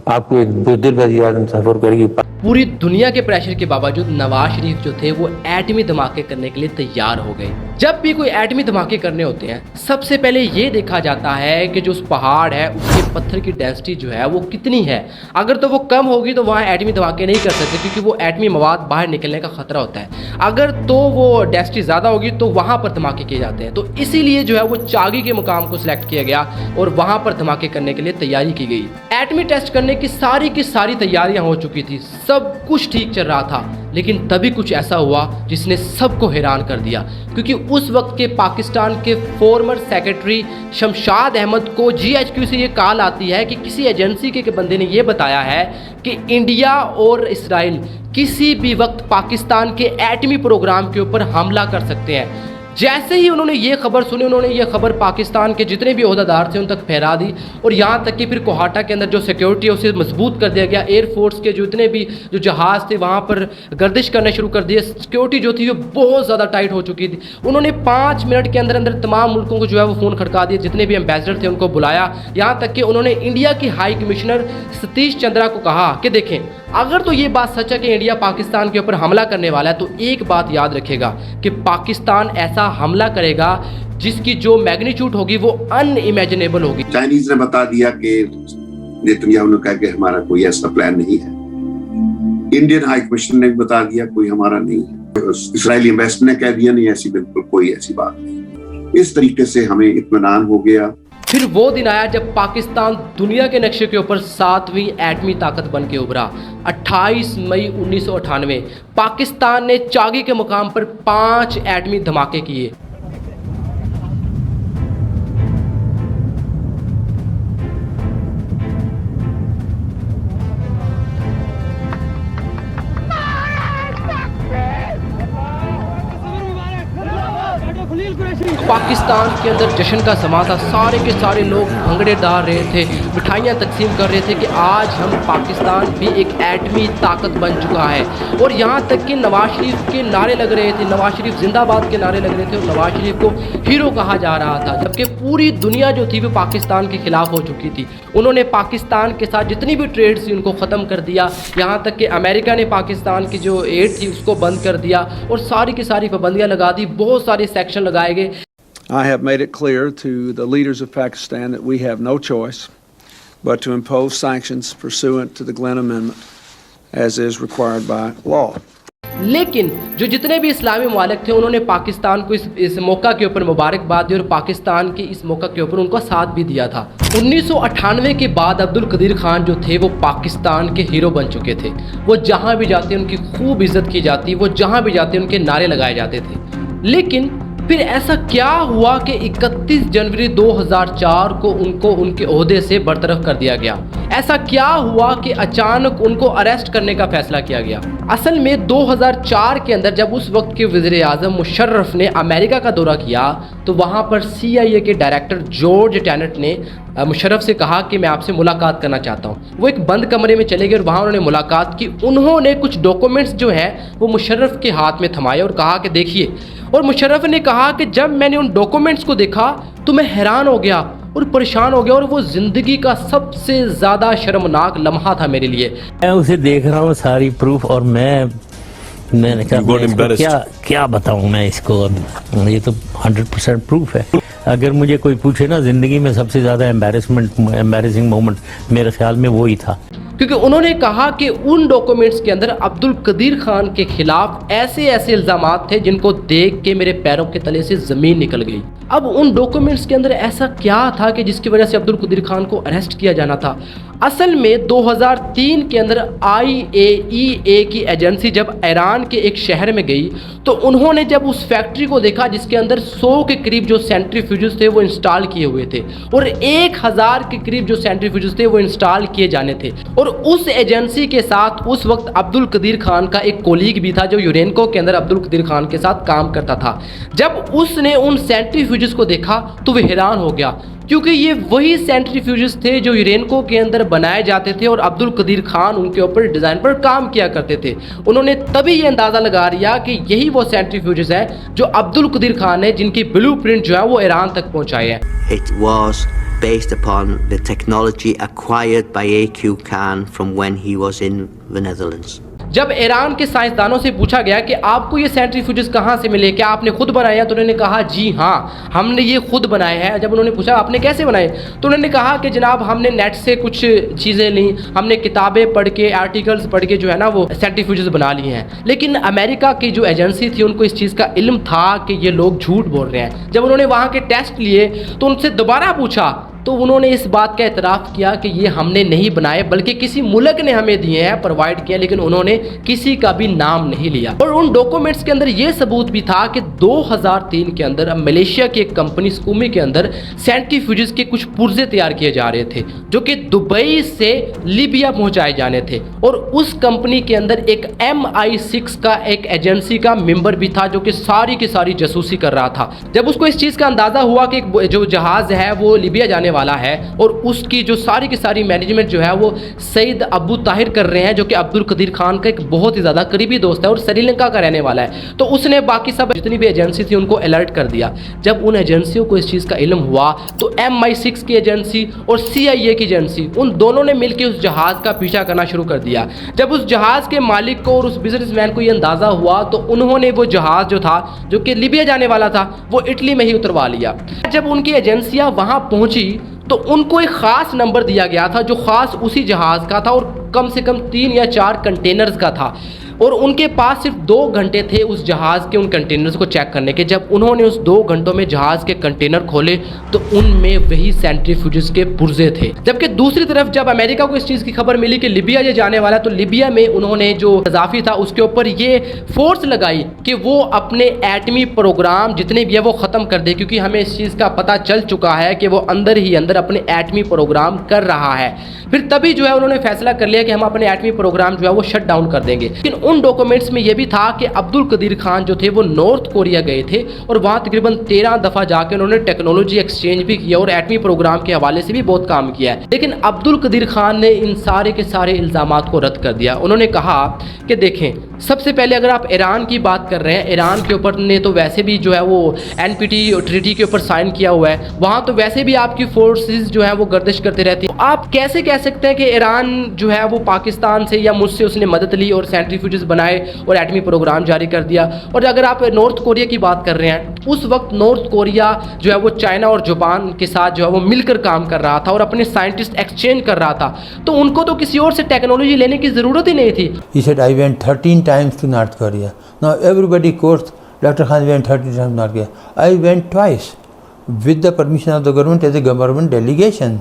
आपको एक बुज़दिल पर सफ़र करेगी। पूरी दुनिया के प्रेशर के बावजूद नवाज शरीफ जो थे वो एटमी धमाके करने के लिए तैयार हो गए। जब भी कोई एटमी धमाके करने होते हैं सबसे पहले ये देखा जाता है कि जो उस पहाड़ है उसके पत्थर की डेंसिटी जो है वो कितनी है। अगर तो वो कम होगी तो वहाँ एटमी धमाके नहीं कर सकते क्योंकि वो एटमी मवाद बाहर निकलने का खतरा होता है। अगर तो वो डेंसिटी ज़्यादा होगी तो वहाँ पर धमाके किए जाते हैं। तो इसीलिए जो है वो चागी के मुकाम को सिलेक्ट किया गया और वहाँ पर धमाके करने के लिए तैयारी की गई। एटमी टेस्ट करने की सारी तैयारियां हो चुकी थी, सब कुछ ठीक चल रहा था, लेकिन तभी कुछ ऐसा हुआ जिसने सबको हैरान कर दिया क्योंकि उस वक्त के पाकिस्तान के फॉर्मर सेक्रेटरी शमशाद अहमद को GHQ से ये कॉल आती है कि किसी एजेंसी के बंदे ने ये बताया है कि इंडिया और इसराइल किसी भी वक्त पाकिस्तान के एटमी प्रोग्राम के ऊपर हमला कर सकते हैं। जैसे ही उन्होंने ये खबर सुनी, उन्होंने ये खबर पाकिस्तान के जितने भी ओहदेदार थे उन तक फैला दी और यहाँ तक कि फिर कोहाटा के अंदर जो सिक्योरिटी है उसे मजबूत कर दिया गया। एयरफोर्स के जितने भी जो जहाज़ थे वहाँ पर गर्दिश करने शुरू कर दिए। सिक्योरिटी जो थी वो बहुत ज़्यादा टाइट हो चुकी थी। उन्होंने 5 मिनट के अंदर अंदर तमाम मुल्कों को जो है वो फ़ोन खड़का दिए, जितने भी एम्बेसडर थे उनको बुलाया। यहाँ तक कि उन्होंने इंडिया की हाई कमिश्नर सतीश चंद्रा को कहा कि देखें अगर तो ये बात सच है कि इंडिया पाकिस्तान के ऊपर हमला करने वाला है तो एक बात याद रखेगा कि पाकिस्तान ऐसा हमला करेगा जिसकी जो मैग्नीट्यूड होगी वो अनइमेजिनेबल होगी। चाइनीज ने बता दिया कि नेतन्याहू ने कहा कि हमारा कोई ऐसा प्लान नहीं है। इंडियन हाई कमिश्नर ने भी बता दिया कोई हमारा नहीं है। इजरायली एम्बेसडर ने कह दिया नहीं ऐसी बिल्कुल कोई ऐसी बात नहीं। इस तरीके से हमें इत्मीनान हो गया। फिर वो दिन आया जब पाकिस्तान दुनिया के नक्शे के ऊपर 7वीं एटमी ताकत बन के उभरा। 28 मई 1998 पाकिस्तान ने चागी के मुकाम पर 5 एटमी धमाके किए। पाकिस्तान के अंदर जश्न का समा था, सारे के सारे लोग भंगड़े डाल रहे थे, मिठाइयाँ तकसीम कर रहे थे कि आज हम पाकिस्तान भी एक एटमी ताकत बन चुका है। और यहाँ तक कि नवाज शरीफ के नारे लग रहे थे, नवाज शरीफ जिंदाबाद के नारे लग रहे थे और नवाज शरीफ को हीरो कहा जा रहा था, जबकि पूरी दुनिया जो थी वो पाकिस्तान के खिलाफ हो चुकी थी। उन्होंने पाकिस्तान के साथ जितनी भी ट्रेड थी उनको ख़त्म कर दिया, यहाँ तक कि अमेरिका ने पाकिस्तान की जो एड थी उसको बंद कर दिया और सारी की सारी पाबंदियाँ लगा दी, बहुत सारे सेक्शन लगाए गए। I have made it clear to the leaders of Pakistan that we have no choice but to impose sanctions pursuant to the Glenn Amendment as is required by law. लेकिन जो जितने भी इस्लामी ममालिक थे उन्होंने पाकिस्तान को इस मौका के ऊपर मुबारकबाद दी और पाकिस्तान के इस मौका के ऊपर उनका साथ भी दिया था। 1998 के बाद अब्दुल कदीर खान जो थे वो पाकिस्तान के हीरो बन चुके थे। वो जहाँ भी जाते उनकी खूब इज्जत की जाती, वो जहाँ भी जाते उनके नारे लगाए जाते थे। लेकिन फिर ऐसा क्या हुआ कि 31 जनवरी 2004 को उनको उनके ओहदे से बरतरफ कर दिया गया? ऐसा क्या हुआ कि अचानक उनको अरेस्ट करने का फैसला किया गया? असल में 2004 के अंदर जब उस वक्त के वज़ीर आज़म मुशर्रफ ने अमेरिका का दौरा किया तो वहाँ पर CIA के डायरेक्टर जॉर्ज टेनेट ने मुशर्रफ से कहा कि मैं आपसे मुलाकात करना चाहता हूँ। वो एक बंद कमरे में चले गए और वहाँ उन्होंने मुलाकात की। उन्होंने कुछ डॉक्यूमेंट्स जो हैं वो मुशर्रफ के हाथ में थमाए और कहा कि देखिए, और मुशर्रफ ने कहा कि जब मैंने उन डॉक्यूमेंट्स को देखा तो मैं हैरान हो गया और परेशान हो गया और वो ज़िंदगी का सबसे ज़्यादा शर्मनाक लम्हा था मेरे लिए। मैं उसे देख रहा हूँ सारी प्रूफ और मैंने कहा क्या बताऊँ मैं इसको, अब ये तो 100% प्रूफ है। अगर मुझे कोई पूछे ना ज़िंदगी में सबसे ज़्यादा एम्बैरेसिंग मोमेंट मेरे ख्याल में वो ही था, क्योंकि उन्होंने कहा कि उन डॉक्यूमेंट्स के अंदर अब्दुल कदीर खान के खिलाफ ऐसे ऐसे इल्ज़ामात थे जिनको देख के मेरे पैरों के तले से ज़मीन निकल गई। अब उन डॉक्यूमेंट्स के अंदर ऐसा क्या था कि जिसकी वजह से अब्दुल कदीर खान को अरेस्ट किया जाना था? असल में 2003 के अंदर IAEA की एजेंसी जब ईरान के एक शहर में गई तो उन्होंने जब उस फैक्ट्री को देखा जिसके अंदर 100 के करीब जो सेंट्रीफ्यूजेस थे वो इंस्टॉल किए हुए थे और 1000 के करीब जो सेंट्रीफ्यूजेस थे वो इंस्टॉल किए जाने थे। और उस एजेंसी के साथ उस वक्त अब्दुल कदीर खान का एक कोलीग भी था जो यूरेनको के अंदर अब्दुल कदीर खान के साथ काम करता था। जब उसने उन सेंट्रीफ्यूजेस को देखा तो वह हैरान हो गया, क्योंकि ये वही सेंट्रीफ्यूजेस थे जो यूरेनको के अंदर बनाए जाते थे और अब्दुल कदीर खान उनके ऊपर डिज़ाइन पर काम किया करते थे। उन्होंने तभी ये अंदाज़ा लगा लिया कि यही वो सेंट्रीफ्यूजेस हैं जो अब्दुल कदीर खान ने जिनकी ब्लूप्रिंट जो है वो ईरान तक पहुंचाए हैं। It was based upon the technology acquired by A.Q. Khan from when he was in the Netherlands. जब ईरान के साइंसदानों से पूछा गया कि आपको ये सेंट्रीफ्यूजेस कहाँ से मिले, क्या आपने खुद बनाए हैं? तो उन्होंने कहा जी हाँ, हमने ये खुद बनाए हैं। जब उन्होंने पूछा आपने कैसे बनाए तो उन्होंने कहा कि जनाब हमने नेट से कुछ चीज़ें ली, हमने किताबें पढ़ के आर्टिकल्स पढ़ के जो है ना वो सेंट्रीफ्यूजेस बना लिए हैं। लेकिन अमेरिका की जो एजेंसी थी उनको इस चीज़ का इल्म था कि ये लोग झूठ बोल रहे हैं। जब उन्होंने वहाँ के टेस्ट लिए तो उनसे दोबारा पूछा तो उन्होंने इस बात का एतराफ़ किया कि ये हमने नहीं बनाए बल्कि किसी मुल्क ने हमें दिए हैं, प्रोवाइड किया, लेकिन उन्होंने किसी का भी नाम नहीं लिया। और उन डॉक्यूमेंट्स के अंदर ये सबूत भी था कि 2003 के अंदर मलेशिया की एक कंपनी स्कूमी के अंदर सेंट्रीफ्यूजेस के कुछ पुर्जे तैयार किए जा रहे थे जो कि दुबई से लीबिया पहुंचाए जाने थे। और उस कंपनी के अंदर एक MI6 का एक एजेंसी का मेंबर भी था जो कि सारी की सारी जासूसी कर रहा था। जब उसको इस चीज़ का अंदाज़ा हुआ कि जो जहाज़ है वो लीबिया जाने वाला है और उसकी जो सारी की सारी मैनेजमेंट जो है वो सईद अबू ताहिर कर रहे हैं जो कि अब्दुल कदीर खान का एक बहुत ही ज़्यादा करीबी दोस्त है और श्रीलंका का रहने वाला है, तो उसने बाकी सब जितनी भी एजेंसी थी उनको अलर्ट कर दिया। जब उन एजेंसियों को इस चीज़ का इल्म हुआ तो MI6 की एजेंसी और CIA की एजेंसी उन दोनों ने मिलकर उस जहाज़ का पीछा करना शुरू कर दिया। जब उस जहाज़ के मालिक को और उस बिजनेसमैन को ये अंदाज़ा हुआ तो उन्होंने वो जहाज़ जो था जो कि लीबिया जाने वाला था वो इटली में ही उतरवा लिया। जब उनकी एजेंसियाँ वहाँ पहुँची तो उनको एक ख़ास नंबर दिया गया था जो ख़ास उसी जहाज़ का था और कम से कम 3 या 4 कंटेनर्स का था और उनके पास सिर्फ 2 घंटे थे उस जहाज़ के उन कंटेनर्स को चेक करने के। जब उन्होंने उस 2 घंटों में जहाज़ के कंटेनर खोले तो उनमें वही सेंट्रीफ्यूजेस के पुर्जे थे। जबकि दूसरी तरफ जब अमेरिका को इस चीज़ की खबर मिली कि लीबिया ये जाने वाला तो लीबिया में उन्होंने जो कज़ाफ़ी था उसके ऊपर ये फोर्स लगाई कि वो अपने एटमी प्रोग्राम जितने भी है वो ख़त्म कर दे, क्योंकि हमें इस चीज़ का पता चल चुका है कि वो अंदर ही अंदर अपने एटमी प्रोग्राम कर रहा है। फिर तभी जो है उन्होंने फैसला कर लिया कि हम अपने एटमी प्रोग्राम जो है वो शट डाउन कर देंगे। लेकिन उन डॉक्यूमेंट्स में यह भी था कि अब्दुल कदीर खान जो थे वो नॉर्थ कोरिया गए थे और वहाँ तकरीबन 13 दफ़ा जाके उन्होंने टेक्नोलॉजी एक्सचेंज भी किया और एटमी प्रोग्राम के हवाले से भी बहुत काम किया है। लेकिन अब्दुल कदीर खान ने इन सारे के सारे इल्ज़ामात को रद्द कर दिया। उन्होंने कहा कि देखें, सबसे पहले अगर आप ईरान की बात कर रहे हैं, ईरान के ऊपर ने तो वैसे भी जो है वो NPT ट्रीटी के ऊपर साइन किया हुआ है, वहाँ तो वैसे भी आपकी फोर्सेस जो है वो गर्दिश करते रहती हैं। आप कैसे कह सकते हैं कि ईरान जो है वो पाकिस्तान से या मुझसे उसने मदद ली और सेंट्रीफ्यूजेस बनाए और एटमी प्रोग्राम जारी कर दिया। और अगर आप नॉर्थ कोरिया की बात कर रहे हैं, उस वक्त नॉर्थ कोरिया जो है वो चाइना और जापान के साथ जो है वो मिलकर काम कर रहा था और अपने साइंटिस्ट एक्सचेंज कर रहा था, तो उनको तो किसी और से टेक्नोलॉजी लेने की ज़रूरत ही नहीं थी। He said, I went 13 times to North Korea. Now everybody quotes Dr. Khan went 13 times to North Korea. I went twice with the permission of the government as a government delegation,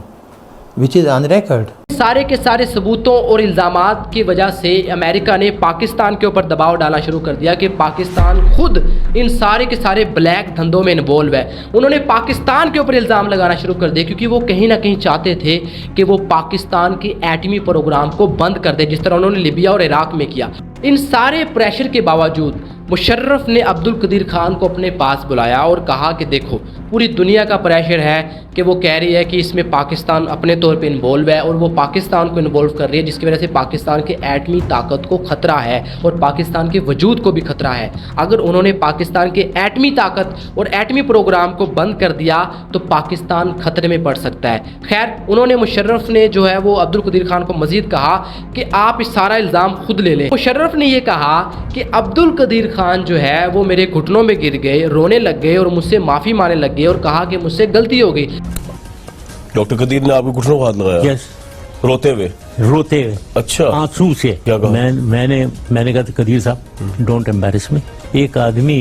which is on record. सारे के सारे सबूतों और इल्ज़ामात की वजह से America ने पाकिस्तान के ऊपर दबाव डालना शुरू कर दिया कि पाकिस्तान खुद इन सारे के सारे ब्लैक धंधों में इन्वॉल्व है। उन्होंने पाकिस्तान के ऊपर इल्ज़ाम लगाना शुरू कर दिया क्योंकि वो कहीं ना कहीं चाहते थे कि वो पाकिस्तान के एटमी प्रोग्राम को बंद कर दे, जिस तरह उन्होंने लीबिया और इराक में किया। इन सारे प्रेशर के बावजूद मुशर्रफ ने अब्दुल कदीर खान को अपने पास बुलाया और कहा कि देखो, पूरी दुनिया का प्रेशर है कि वो कह रही है कि इसमें पाकिस्तान अपने तौर पे इन्वॉल्व है और वो पाकिस्तान को इन्वॉल्व कर रही है, जिसकी वजह से पाकिस्तान के एटमी ताकत को ख़तरा है और पाकिस्तान के वजूद को भी ख़तरा है। अगर उन्होंने पाकिस्तान के एटमी ताकत और एटमी प्रोग्राम को बंद कर दिया तो पाकिस्तान ख़तरे में पड़ सकता है। खैर, उन्होंने मुशर्रफ ने जो है वो अब्दुल कदीर खान को मज़ीद कहा कि आप इस सारा इल्ज़ाम खुद ले लें। मुशर्रफ ने यह कहा कि अब्दुल कदीर खान जो है वो मेरे घुटनों में गिर गए, रोने लग गए और मुझसे माफ़ी मांगने लग गए और कहा कि मुझसे गलती हो गई। डॉक्टर कदीर ने आपके घुटनों को हाथ लगाया? यस। रोते हुए? अच्छा, आंसू से। क्या कहा? मैंने कहा कदीर साहब, डोंट एम्बैरेस मी। एक आदमी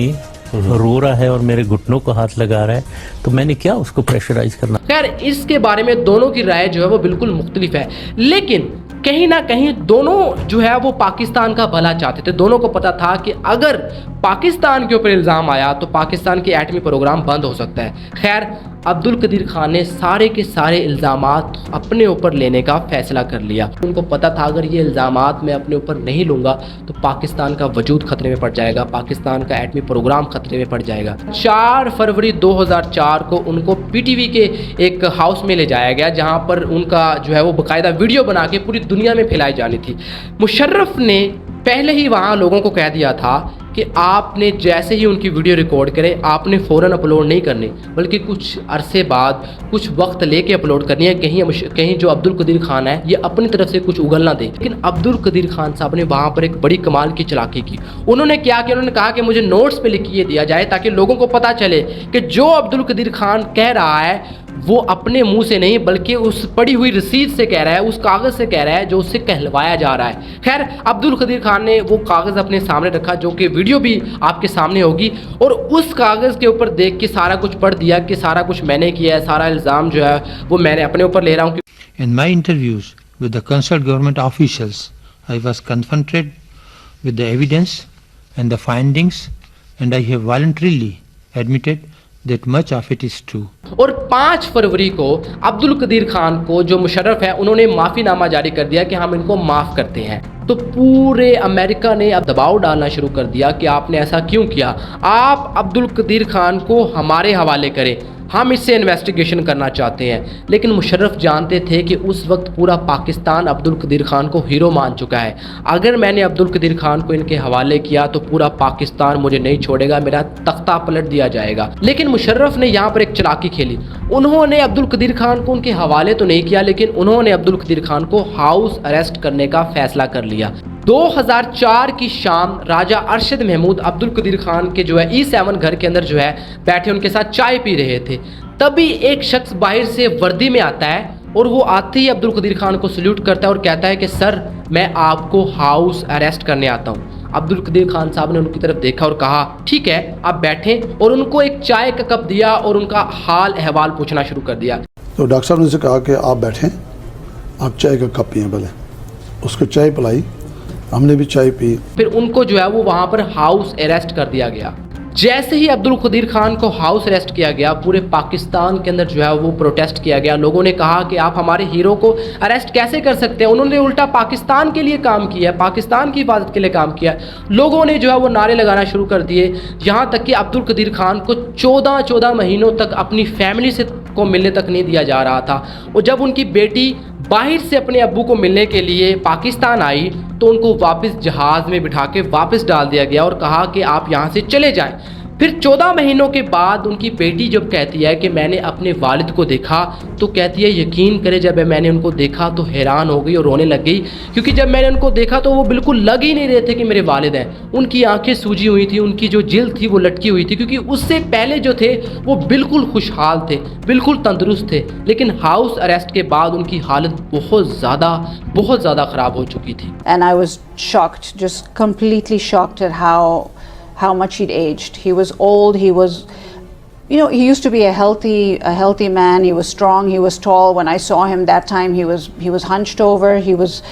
रो रहा है और मेरे घुटनों को हाथ लगा रहा है, तो मैंने क्या उसको प्रेशराइज करना। खैर, इसके बारे में दोनों की राय जो है वो बिल्कुल मुख्तलिफ है, लेकिन कहीं ना कहीं दोनों जो है वो पाकिस्तान का भला चाहते थे। दोनों को पता था कि अगर पाकिस्तान के ऊपर इल्ज़ाम आया तो पाकिस्तान के एटमी प्रोग्राम बंद हो सकता है। खैर, अब्दुल कदीर खान ने सारे के सारे इल्ज़ामात अपने ऊपर लेने का फ़ैसला कर लिया। उनको पता था अगर ये इल्ज़ामात मैं अपने ऊपर नहीं लूँगा तो पाकिस्तान का वजूद ख़तरे में पड़ जाएगा, पाकिस्तान का एटमी प्रोग्राम ख़तरे में पड़ जाएगा। 4 फरवरी 2004 को उनको PTV के एक हाउस में ले जाया गया, जहाँ पर उनका जो है वो बाकायदा वीडियो बना के पूरी दुनिया में फैलाई जानी थी। मुशर्रफ ने पहले ही वहाँ लोगों को कह दिया था कि आपने जैसे ही उनकी वीडियो रिकॉर्ड करें, आपने फ़ौरन अपलोड नहीं करनी, बल्कि कुछ अरसे बाद कुछ वक्त लेके अपलोड करनी है। कहीं जो अब्दुल कदीर खान है ये अपनी तरफ से कुछ उगल ना दे। लेकिन अब्दुल कदीर खान साहब ने वहाँ पर एक बड़ी कमाल की चालाकी की। उन्होंने क्या किया, उन्होंने कहा कि मुझे नोट्स पे लिख के दिया जाए ताकि लोगों को पता चले कि जो अब्दुल कदीर खान कह रहा है वो अपने मुंह से नहीं बल्कि उस पड़ी हुई रसीद से कह रहा है, उस कागज़ से कह रहा है जो उससे कहलवाया जा रहा है। खैर, अब्दुल कदीर खान ने वो कागज़ अपने सामने रखा, जो कि वीडियो भी आपके सामने होगी, और उस कागज़ के ऊपर देख के सारा कुछ पढ़ दिया कि सारा कुछ मैंने किया है, सारा इल्ज़ाम जो है वो मैंने अपने ऊपर ले रहा हूँ। In my interviews with the concerned government officials, I was confronted with the evidence and the findings, and I have voluntarily admitted that much of it is true. और 5 फरवरी को अब्दुल कदीर खान को, जो मुशर्रफ है, उन्होंने माफ़ीनामा जारी कर दिया कि हम इनको माफ़ करते हैं। तो पूरे अमेरिका ने अब दबाव डालना शुरू कर दिया कि आपने ऐसा क्यों किया, आप अब्दुल कदीर खान को हमारे हवाले करें, हम इससे इन्वेस्टिगेशन करना चाहते हैं। लेकिन मुशर्रफ जानते थे कि उस वक्त पूरा पाकिस्तान अब्दुल कदीर खान को हीरो मान चुका है। अगर मैंने अब्दुल कदीर खान को इनके हवाले किया तो पूरा पाकिस्तान मुझे नहीं छोड़ेगा, मेरा तख्ता पलट दिया जाएगा। लेकिन मुशर्रफ ने यहाँ पर एक चालाकी खेली। उन्होंने अब्दुल कदीर खान को उनके हवाले तो नहीं किया, लेकिन उन्होंने अब्दुल कदीर खान को हाउस अरेस्ट करने का फैसला कर लिया। 2004 की शाम राजा अरशद महमूद अब्दुल कदीर खान के जो है E7 घर के अंदर जो है बैठे उनके साथ चाय पी रहे थे। तभी एक शख्स बाहर से वर्दी में आता है और वो आते ही अब्दुल कदीर खान को सल्यूट करता है और कहता है कि सर, मैं आपको हाउस अरेस्ट करने आता हूँ। अब्दुल कदीर खान साहब ने उनकी तरफ देखा और कहा ठीक है आप बैठें, और उनको एक चाय का कप दिया और उनका हाल अहवाल पूछना शुरू कर दिया। तो डॉक्टर साहब ने उनसे कहा कि आप बैठें, आप चाय का कप पिएं। पहले उसको चाय पिलाई, हमने भी चाय पी। फिर उनको जो है वो वहाँ पर हाउस अरेस्ट कर दिया गया। जैसे ही अब्दुल कदीर खान को हाउस अरेस्ट किया गया, पूरे पाकिस्तान के अंदर जो है वो प्रोटेस्ट किया गया। लोगों ने कहा कि आप हमारे हीरो को अरेस्ट कैसे कर सकते हैं, उन्होंने उल्टा पाकिस्तान के लिए काम किया है, पाकिस्तान की हिफाजत के लिए काम किया है। लोगों ने जो है वो नारे लगाना शुरू कर दिए, यहाँ तक कि अब्दुल कदीर खान को 14 महीनों तक अपनी फैमिली से को मिलने तक नहीं दिया जा रहा था। और जब उनकी बेटी बाहर से अपने अब्बू को मिलने के लिए पाकिस्तान आई तो उनको वापस जहाज़ में बिठा के वापस डाल दिया गया और कहा कि आप यहाँ से चले जाएं। फिर 14 महीनों के बाद उनकी बेटी जब कहती है कि मैंने अपने वालिद को देखा, तो कहती है यकीन करें जब मैंने उनको देखा तो हैरान हो गई और रोने लग गई, क्योंकि जब मैंने उनको देखा तो वो बिल्कुल लग ही नहीं रहे थे कि मेरे वालिद हैं। उनकी आंखें सूजी हुई थी, उनकी जो जिल्द थी वो लटकी हुई थी, क्योंकि उससे पहले जो थे वो बिल्कुल खुशहाल थे, बिल्कुल तंदुरुस्त थे। लेकिन हाउस अरेस्ट के बाद उनकी हालत बहुत ज़्यादा ख़राब हो चुकी थी। And I was shocked, just completely shocked at how much he'd aged. He was old, he was, you know, he used to be a healthy man, he was strong, he was tall. When I saw him that time, he was hunched over, he was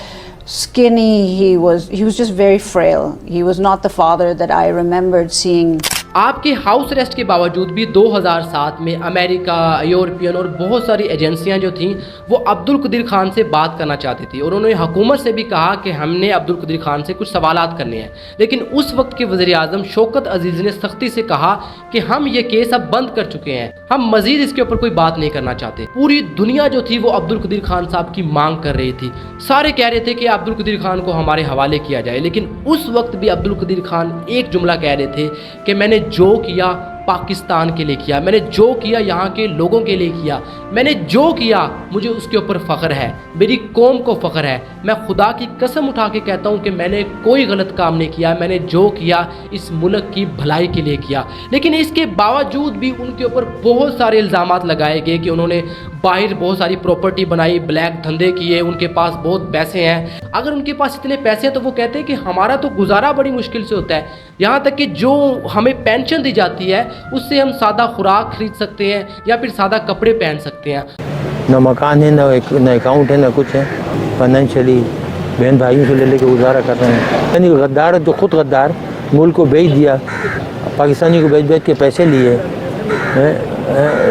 skinny, he was just very frail. He was not the father that I remembered seeing. आपके house arrest के बावजूद भी 2007 में America, European और बहुत सारी एजेंसियां जो थीं वो अब्दुल कदीर खान से बात करना चाहती थी और उन्होंने हुकूमत से भी कहा कि हमने अब्दुल कदीर खान से कुछ सवालात करने हैं। लेकिन उस वक्त के वज़ीर आज़म शौकत अजीज़ ने सख्ती से कहा कि हम ये केस अब बंद कर चुके हैं, हम मज़ीद इसके ऊपर कोई बात नहीं करना चाहते। पूरी दुनिया जो थी वो अब्दुल कदीर खान साहब की मांग कर रही थी। सारे कह रहे थे कि अब्दुल कदीर खान को हमारे हवाले किया जाए, लेकिन उस वक्त भी अब्दुल कदीर खान एक जुमला कह रहे थे कि मैंने जो किया पाकिस्तान के लिए किया, मैंने जो किया यहाँ के लोगों के लिए किया, मैंने जो किया मुझे उसके ऊपर फ़ख्र है, मेरी कौम को फ़ख्र है। मैं खुदा की कसम उठा के कहता हूँ कि मैंने कोई गलत काम नहीं किया, मैंने जो किया इस मुल्क की भलाई के लिए किया। लेकिन इसके बावजूद भी उनके ऊपर बहुत सारे इल्ज़ामात लगाए गए कि उन्होंने बाहर बहुत सारी प्रॉपर्टी बनाई, ब्लैक धंधे किए, उनके पास बहुत पैसे हैं। अगर उनके पास इतने पैसे हैं तो वो कहते हैं कि हमारा तो गुजारा बड़ी मुश्किल से होता है, यहाँ तक कि जो हमें पेंशन दी जाती है उससे हम सादा खुराक खरीद सकते हैं या फिर सादा कपड़े पहन सकते हैं। न मकान है, न अकाउंट है, न कुछ है। फाइनेंशियली बहन भाइयों से ले लेके गुजारा कर रहे हैं। यानी गद्दार जो खुद गद्दार मुल्क को बेच दिया, पाकिस्तानी को बेच के पैसे लिए,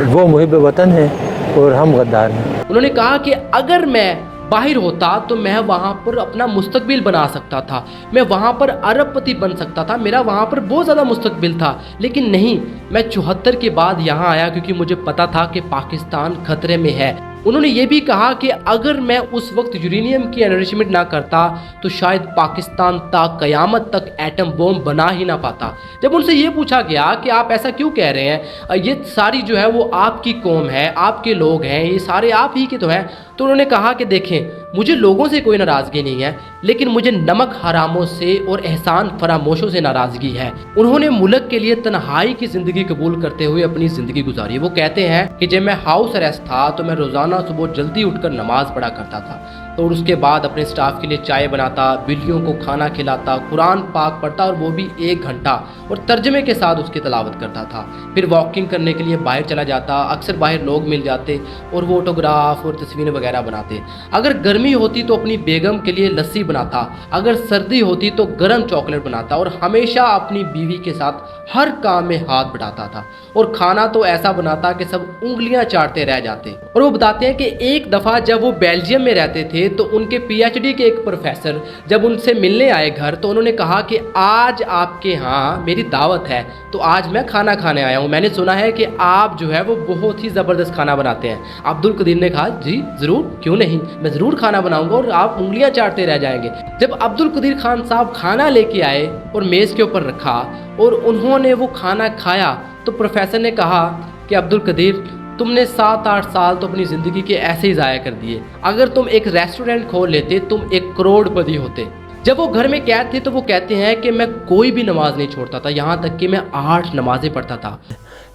वो मुहिब वतन है और हम गद्दार हैं। उन्होंने कहा कि अगर मैं बाहर होता तो मैं वहाँ पर अपना मुस्तकबिल बना सकता था, मैं वहाँ पर अरबपति बन सकता था, मेरा वहाँ पर बहुत ज़्यादा मुस्तकबिल था। लेकिन नहीं, मैं 74 के बाद यहाँ आया क्योंकि मुझे पता था कि पाकिस्तान खतरे में है। उन्होंने ये भी कहा कि अगर मैं उस वक्त यूरेनियम की एनरिचमेंट ना करता तो शायद पाकिस्तान क़यामत तक एटम बम बना ही ना पाता। जब उनसे ये पूछा गया कि आप ऐसा क्यों कह रहे हैं, ये सारी जो है वो आपकी कौम है, आपके लोग हैं, ये सारे आप ही के तो हैं, तो उन्होंने कहा कि देखें मुझे लोगों से कोई नाराज़गी नहीं है, लेकिन मुझे नमक हरामों से और एहसान फरामोशों से नाराज़गी है। उन्होंने मुल्क के लिए तन्हाई की ज़िंदगी कबूल करते हुए अपनी ज़िंदगी गुजारी। वो कहते हैं कि जब मैं हाउस अरेस्ट था तो मैं रोज़ाना सुबह जल्दी उठकर नमाज़ पढ़ा करता था, तो उसके बाद अपने स्टाफ के लिए चाय बनाता, बिल्लियों को खाना खिलाता, कुरान पाक पढ़ता और वो भी 1 घंटा, और तर्जमे के साथ उसकी तिलावत करता था। फिर वॉकिंग करने के लिए बाहर चला जाता, अक्सर बाहर लोग मिल जाते और वो ऑटोग्राफ और तस्वीरें वगैरह बनाते। अगर गर्मी होती तो अपनी बेगम के लिए लस्सी बनाता, अगर सर्दी होती तो गर्म चॉकलेट बनाता और हमेशा अपनी बीवी के साथ हर काम में हाथ बटाता था और खाना तो ऐसा बनाता कि सब उंगलियां चाटते रह जाते। और वो बताते हैं कि एक दफ़ा जब वो बेल्जियम में रहते थे तो उनके पीएचडी के एक प्रोफेसर जब उनसे मिलने आए घर तो उन्होंने कहा कि आज आपके यहाँ मेरी दावत है तो आज मैं खाना खाने आया हूँ, मैंने सुना है कि आप जो है वो बहुत ही ज़बरदस्त खाना बनाते हैं। अब्दुल कदीर ने कहा जी ज़रूर, क्यों नहीं, मैं ज़रूर खाना बनाऊंगा और आप उंगलियां चाटते रह जाएंगे। जब अब्दुल कदीर खान साहब खाना लेके आए और मेज़ के ऊपर रखा और उन्होंने वो खाना खाया तो प्रोफेसर ने कहा कि अब्दुल कदीर तुमने 7-8 साल तो अपनी ज़िंदगी के ऐसे ही ज़ाया कर दिए, अगर तुम एक रेस्टोरेंट खोल लेते तुम 1 करोड़पति होते। जब वो घर में कैद थे तो वो कहते हैं कि मैं कोई भी नमाज नहीं छोड़ता था, यहाँ तक कि मैं 8 नमाजें पढ़ता था।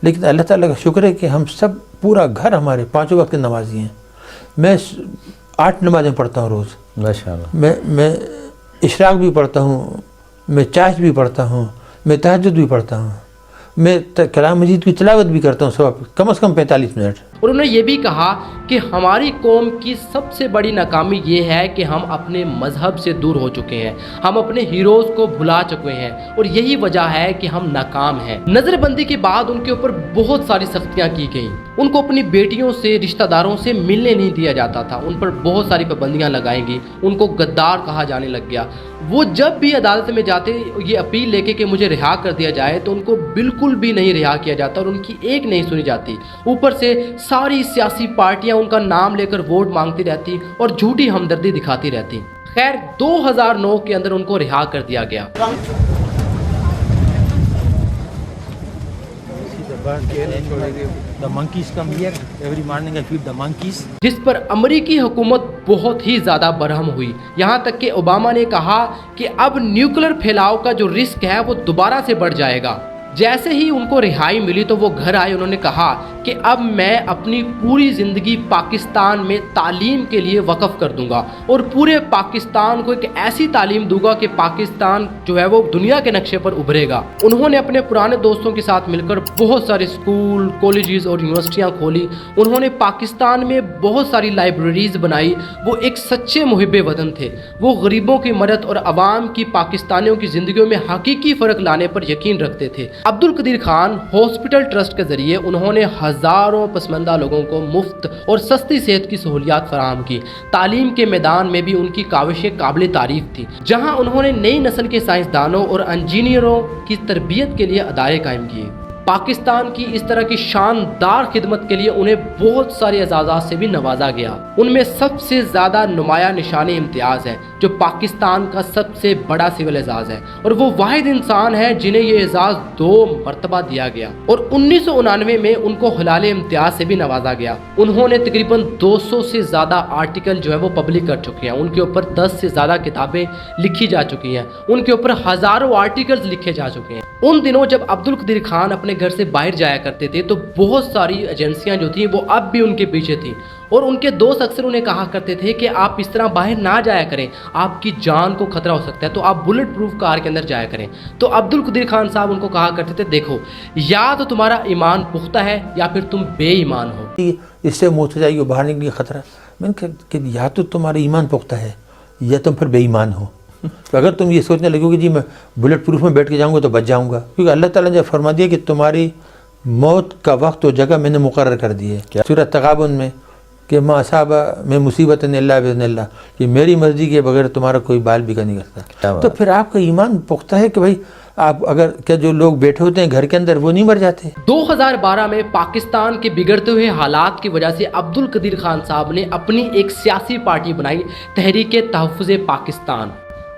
लेकिन अल्लाह ताला का शुक्र है कि हम सब पूरा घर हमारे 5 वक्त के नमाजी हैं। मैं 8 नमाज़ें पढ़ता हूँ रोज़ माशाअल्लाह। मैं इशराक भी पढ़ता हूँ, मैं चाश भी पढ़ता हूँ, मैं तहज्जुद भी पढ़ता हूँ, मैं कलाम मजीद की तिलावत भी करता हूँ सब कम से कम 45 मिनट। اور انہوں نے یہ بھی کہا کہ ہماری قوم کی سب سے بڑی ناکامی یہ ہے کہ ہم اپنے مذہب سے دور ہو چکے ہیں، ہم اپنے ہیروز کو بھلا چکے ہیں اور یہی وجہ ہے کہ ہم ناکام ہیں۔ نظر بندی کے بعد ان کے اوپر بہت ساری سختیاں کی گئیں، ان کو اپنی بیٹیوں سے، رشتہ داروں سے ملنے نہیں دیا جاتا تھا، ان پر بہت ساری پابندیاں لگائی گئی، ان کو غدار کہا جانے لگ گیا۔ وہ جب بھی عدالت میں جاتے یہ اپیل لے کے کہ مجھے رہا کر دیا جائے تو ان کو بالکل بھی نہیں رہا کیا جاتا اور ان کی ایک نہیں سنی جاتی۔ اوپر سے ساری سیاسی پارٹیاں ان کا نام لے کر ووٹ مانگتی رہتی اور جھوٹی ہمدردی دکھاتی رہتی۔ خیر 2009 کے اندر ان کو رہا کر دیا گیا۔ جس پر امریکی حکومت بہت ہی زیادہ برہم ہوئی، یہاں تک کہ اوباما نے کہا کہ اب نیوکلر پھیلاؤ کا جو رسک ہے وہ دوبارہ سے بڑھ جائے گا۔ جیسے ہی ان کو رہائی ملی تو وہ گھر آئے، انہوں نے کہا کہ اب میں اپنی پوری زندگی پاکستان میں تعلیم کے لیے وقف کر دوں گا اور پورے پاکستان کو ایک ایسی تعلیم دوں گا کہ پاکستان جو ہے وہ دنیا کے نقشے پر ابھرے گا۔ انہوں نے اپنے پرانے دوستوں کے ساتھ مل کر بہت سارے اسکول، کالجز اور یونیورسٹیاں کھولی، انہوں نے پاکستان میں بہت ساری لائبریریز بنائی۔ وہ ایک سچے محب وطن تھے، وہ غریبوں کی مدد اور عوام کی، پاکستانیوں کی زندگیوں میں حقیقی فرق لانے پر یقین رکھتے تھے۔ عبد القدیر خان ہاسپٹل ٹرسٹ کے ذریعے انہوں نے ہزاروں پسماندہ لوگوں کو مفت اور سستی صحت کی سہولیات فراہم کی۔ تعلیم کے میدان میں بھی ان کی کاوشیں قابل تعریف تھی، جہاں انہوں نے نئی نسل کے سائنسدانوں اور انجینئروں کی تربیت کے لیے ادارے قائم کیے۔ پاکستان کی اس طرح کی شاندار خدمت کے لیے انہیں بہت سارے اعزازات سے بھی نوازا گیا۔ ان میں سب سے زیادہ نمایاں نشان امتیاز ہے جو پاکستان کا سب سے بڑا سول اعزاز ہے، اور وہ واحد انسان ہے جنہیں یہ اعزاز 2 مرتبہ دیا گیا، اور 1999 میں ان کو ہلال امتیاز سے بھی نوازا گیا۔ انہوں نے تقریباً 200 سے زیادہ آرٹیکل جو ہے وہ پبلک کر چکے ہیں، ان کے اوپر 10 سے زیادہ کتابیں لکھی جا چکی ہیں، ان کے اوپر ہزاروں آرٹیکلز لکھے جا چکے ہیں۔ ان دنوں جب عبد القدیر خان اپنے گھر سے باہر جایا کرتے تھے تو بہت ساری ایجنسیاں جو تھیں وہ اب بھی ان کے پیچھے تھیں، اور ان کے دوست اکثر انہیں کہا کرتے تھے کہ آپ اس طرح باہر نہ جایا کریں، آپ کی جان کو خطرہ ہو سکتا ہے، تو آپ بلٹ پروف کار کے اندر جایا کریں۔ تو عبد القدیر خان صاحب ان کو کہا کرتے تھے دیکھو یا تو تمہارا ایمان پختہ ہے یا پھر تم بے ایمان ہو۔ اس سے منہ سے جائیے باہر نکلنے کا خطرہ، میں نے کہا کہ یا تو تمہارا ایمان پختہ ہے یا تم پھر بے ایمان ہو۔ تو اگر تم یہ سوچنے لگو کہ جی میں بلٹ پروف میں بیٹھ کے جاؤں گا تو بچ جاؤں گا، کیونکہ اللہ تعالیٰ نے فرما دیا کہ تمہاری موت کا وقت و جگہ میں نے مقرر کر دی ہے سورۃ تغابن میں کہ ما اصاب میں مصیبت الا باذن اللہ، کہ میری مرضی کے بغیر تمہارا کوئی بال بھی نہیں کرتا۔ تو پھر آپ کا ایمان پختہ ہے کہ بھائی آپ اگر کیا جو لوگ بیٹھے ہوتے ہیں گھر کے اندر وہ نہیں مر جاتے۔ 2012 میں پاکستان کے بگڑتے ہوئے حالات کی وجہ سے عبد القدیر خان صاحب نے اپنی ایک سیاسی پارٹی بنائی، تحریک تحفظ پاکستان۔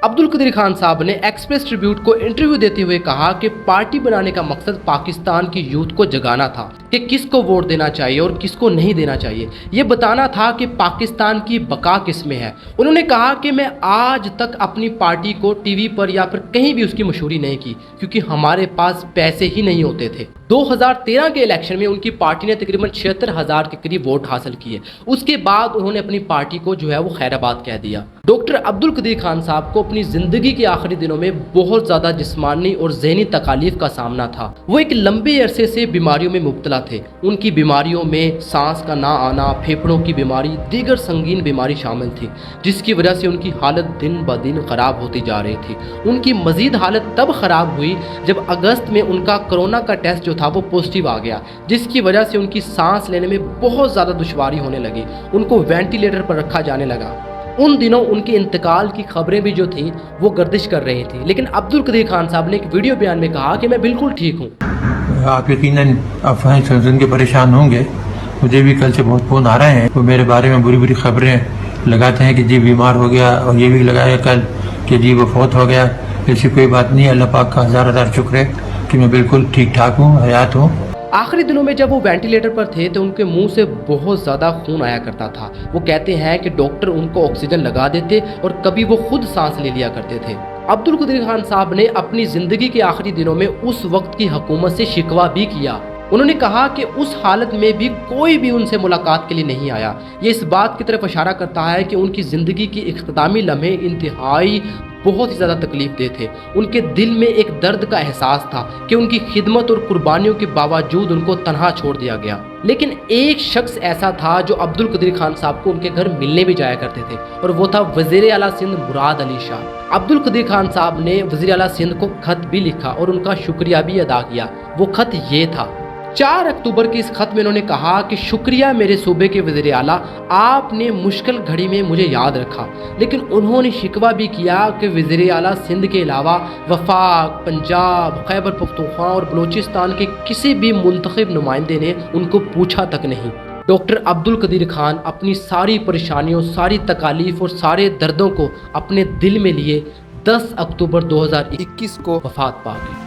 عبد القدیر خان صاحب نے ایکسپریس ٹریبیوٹ کو انٹرویو دیتے ہوئے کہا کہ پارٹی بنانے کا مقصد پاکستان کی یوتھ کو جگانا تھا کہ کس کو ووٹ دینا چاہیے اور کس کو نہیں دینا چاہیے، یہ بتانا تھا کہ پاکستان کی بقا کس میں ہے۔ انہوں نے کہا کہ میں آج تک اپنی پارٹی کو ٹی وی پر یا پھر کہیں بھی اس کی مشہوری نہیں کی کیونکہ ہمارے پاس پیسے ہی نہیں ہوتے تھے۔ 2013 کے الیکشن میں ان کی پارٹی نے تقریباً 76,000 کے قریب ووٹ حاصل کیے۔ اس کے بعد انہوں نے اپنی پارٹی کو جو ہے وہ خیر آباد کہہ دیا۔ ڈاکٹر عبد القدیر خان صاحب کو اپنی زندگی کے آخری دنوں میں بہت زیادہ جسمانی اور ذہنی تکالیف کا سامنا تھا۔ وہ ایک لمبے عرصے سے بیماریوں میں مبتلا تھے۔ ان کی بیماریوں میں سانس کا نہ آنا، پھیپھڑوں کی بیماری، دیگر سنگین بیماری شامل تھی، جس کی وجہ سے ان کی حالت دن بدن خراب ہوتی جا رہی تھی۔ ان کی مزید حالت تب خراب ہوئی جب اگست میں ان کا کرونا کا ٹیسٹ جو تھا وہ پازیٹیو آ گیا، جس کی وجہ سے ان کی سانس لینے میں بہت زیادہ دشواری ہونے لگی، ان کو وینٹیلیٹر پر رکھا جانے لگا۔ ان دنوں ان کے انتقال کی خبریں بھی جو تھیں وہ گردش کر رہی تھیں، لیکن عبد القدیر خان صاحب نے ایک ویڈیو بیان میں کہا کہ میں بالکل ٹھیک ہوں۔ آپ یقیناً افواہیں سن کے پریشان ہوں گے، مجھے بھی کل سے بہت فون آ رہے ہیں، وہ میرے بارے میں بری بری خبریں لگاتے ہیں کہ جی بیمار ہو گیا، اور یہ بھی لگایا کل کہ جی وہ فوت ہو گیا۔ ایسی کوئی بات نہیں، اللہ پاک کا ہزار ہزار شکر ہے کہ میں بالکل ٹھیک ٹھاک ہوں، حیات ہوں۔ آخری دنوں میں جب وہ وینٹیلیٹر پر تھے تو ان کے منہ سے بہت زیادہ خون آیا کرتا تھا۔ وہ کہتے ہیں کہ ڈاکٹر ان کو آکسیجن لگا دیتے اور کبھی وہ خود سانس لے لیا کرتے تھے۔ عبد القدیر خان صاحب نے اپنی زندگی کے آخری دنوں میں اس وقت کی حکومت سے شکوہ بھی کیا۔ انہوں نے کہا کہ اس حالت میں بھی کوئی بھی ان سے ملاقات کے لیے نہیں آیا۔ یہ اس بات کی طرف اشارہ کرتا ہے کہ ان کی زندگی کے اختتامی لمحے انتہائی بہت ہی زیادہ تکلیف دہ تھے. ان کے دل میں ایک درد کا احساس تھا کہ ان کی خدمت اور قربانیوں کے باوجود ان کو تنہا چھوڑ دیا گیا. لیکن ایک شخص ایسا تھا جو عبدالقدیر خان صاحب کو ان کے گھر ملنے بھی جایا کرتے تھے، اور وہ تھا وزیر اعلیٰ سندھ مراد علی شاہ. عبدالقدیر خان صاحب نے وزیر اعلیٰ سندھ کو خط بھی لکھا اور ان کا شکریہ بھی ادا کیا. وہ خط یہ تھا. 4 اکتوبر کے اس خط میں انہوں نے کہا کہ شکریہ میرے صوبے کے وزیر اعلیٰ، آپ نے مشکل گھڑی میں مجھے یاد رکھا. لیکن انہوں نے شکوہ بھی کیا کہ وزیر اعلیٰ سندھ کے علاوہ وفاق، پنجاب، خیبر پختونخوا اور بلوچستان کے کسی بھی منتخب نمائندے نے ان کو پوچھا تک نہیں. ڈاکٹر عبدالقدیر خان اپنی ساری پریشانیوں، ساری تکالیف اور سارے دردوں کو اپنے دل میں لیے 10 اکتوبر 2021 کو وفات پا گئے.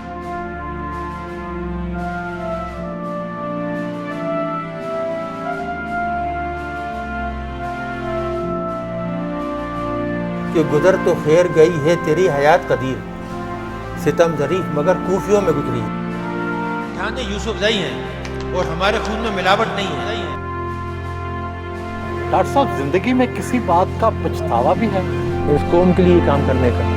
کہ گزر تو خیر گئی ہے تیری حیات قدیر، ستم ظریف مگر کوفیوں میں گزری. ٹھانے یوسف زئی ہیں اور ہمارے خون میں ملاوٹ نہیں ہے. ڈاکٹر صاحب زندگی میں کسی بات کا پچھتاوا بھی ہے؟ اس قوم کے لیے کام کرنے کا.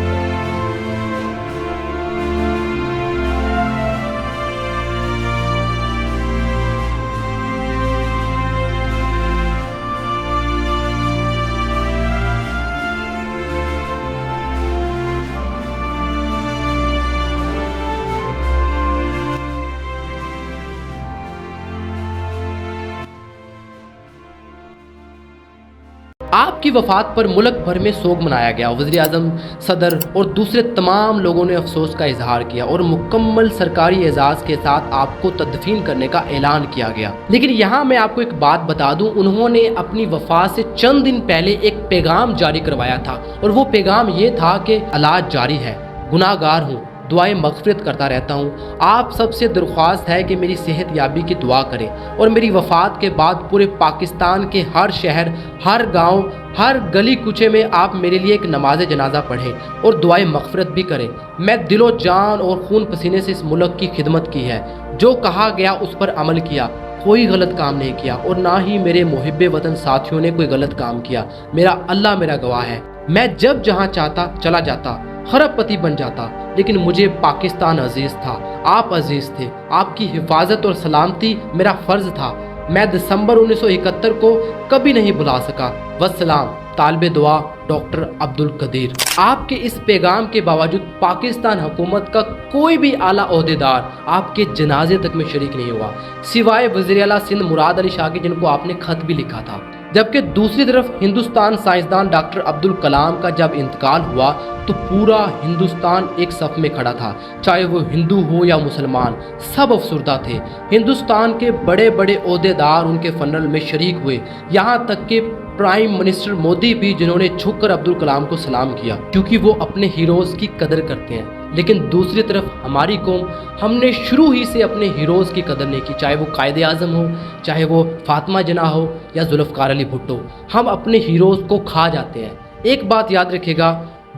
آپ کی وفات پر ملک بھر میں سوگ منایا گیا. وزیر اعظم، صدر اور دوسرے تمام لوگوں نے افسوس کا اظہار کیا اور مکمل سرکاری اعزاز کے ساتھ آپ کو تدفین کرنے کا اعلان کیا گیا. لیکن یہاں میں آپ کو ایک بات بتا دوں، انہوں نے اپنی وفات سے چند دن پہلے ایک پیغام جاری کروایا تھا، اور وہ پیغام یہ تھا کہ علاج جاری ہے، گناہ گار ہوں، دعائیں مغفرت کرتا رہتا ہوں. آپ سب سے درخواست ہے کہ میری صحت یابی کی دعا کریں، اور میری وفات کے بعد پورے پاکستان کے ہر شہر، ہر گاؤں، ہر گلی کوچے میں آپ میرے لیے ایک نماز جنازہ پڑھیں اور دعائیں مغفرت بھی کریں. میں دل و جان اور خون پسینے سے اس ملک کی خدمت کی ہے، جو کہا گیا اس پر عمل کیا، کوئی غلط کام نہیں کیا، اور نہ ہی میرے محب وطن ساتھیوں نے کوئی غلط کام کیا. میرا اللہ میرا گواہ ہے. میں جب جہاں چاہتا چلا جاتا، خراب پتی بن جاتا، لیکن مجھے پاکستان عزیز تھا، آپ عزیز تھے. آپ کی حفاظت اور سلامتی میرا فرض تھا. میں دسمبر 1971 کو کبھی نہیں بھلا سکا. والسلام، طالب دعا ڈاکٹر عبدالقدیر. آپ کے اس پیغام کے باوجود پاکستان حکومت کا کوئی بھی اعلیٰ عہدیدار آپ کے جنازے تک میں شریک نہیں ہوا، سوائے وزیر اعلیٰ سندھ مراد علی شاہ کے، جن کو آپ نے خط بھی لکھا تھا. جبکہ دوسری طرف ہندوستان سائنسدان ڈاکٹر عبدالکلام کا جب انتقال ہوا تو پورا ہندوستان ایک صف میں کھڑا تھا، چاہے وہ ہندو ہو یا مسلمان، سب افسردہ تھے. ہندوستان کے بڑے بڑے عہدیدار ان کے فنرل میں شریک ہوئے، یہاں تک کہ پرائم منسٹر مودی بھی، جنہوں نے جھک کر عبدالکلام کو سلام کیا، کیونکہ وہ اپنے ہیروز کی قدر کرتے ہیں. لیکن دوسری طرف ہماری قوم، ہم نے شروع ہی سے اپنے ہیروز کی قدر نہیں کی، چاہے وہ قائد اعظم ہو، چاہے وہ فاطمہ جناح ہو یا ذوالفقار علی بھٹو. ہم اپنے ہیروز کو کھا جاتے ہیں. ایک بات یاد رکھے گا،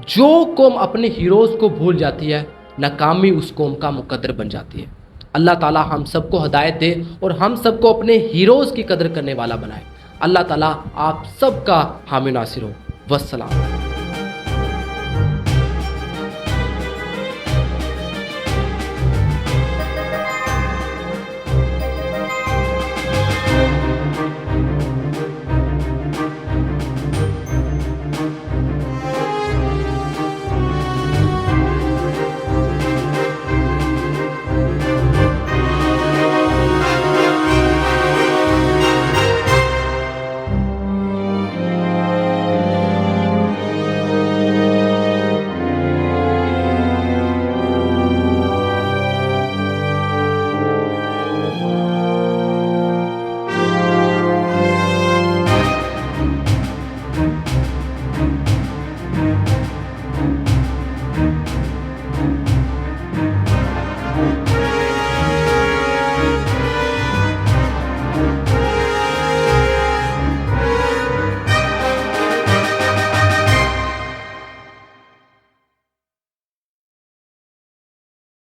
جو قوم اپنے ہیروز کو بھول جاتی ہے، ناکامی اس قوم کا مقدر بن جاتی ہے. اللہ تعالی ہم سب کو ہدایت دے اور ہم سب کو اپنے ہیروز کی قدر کرنے والا بنائے. اللہ تعالی آپ سب کا حامی ناصر ہو. والسلام.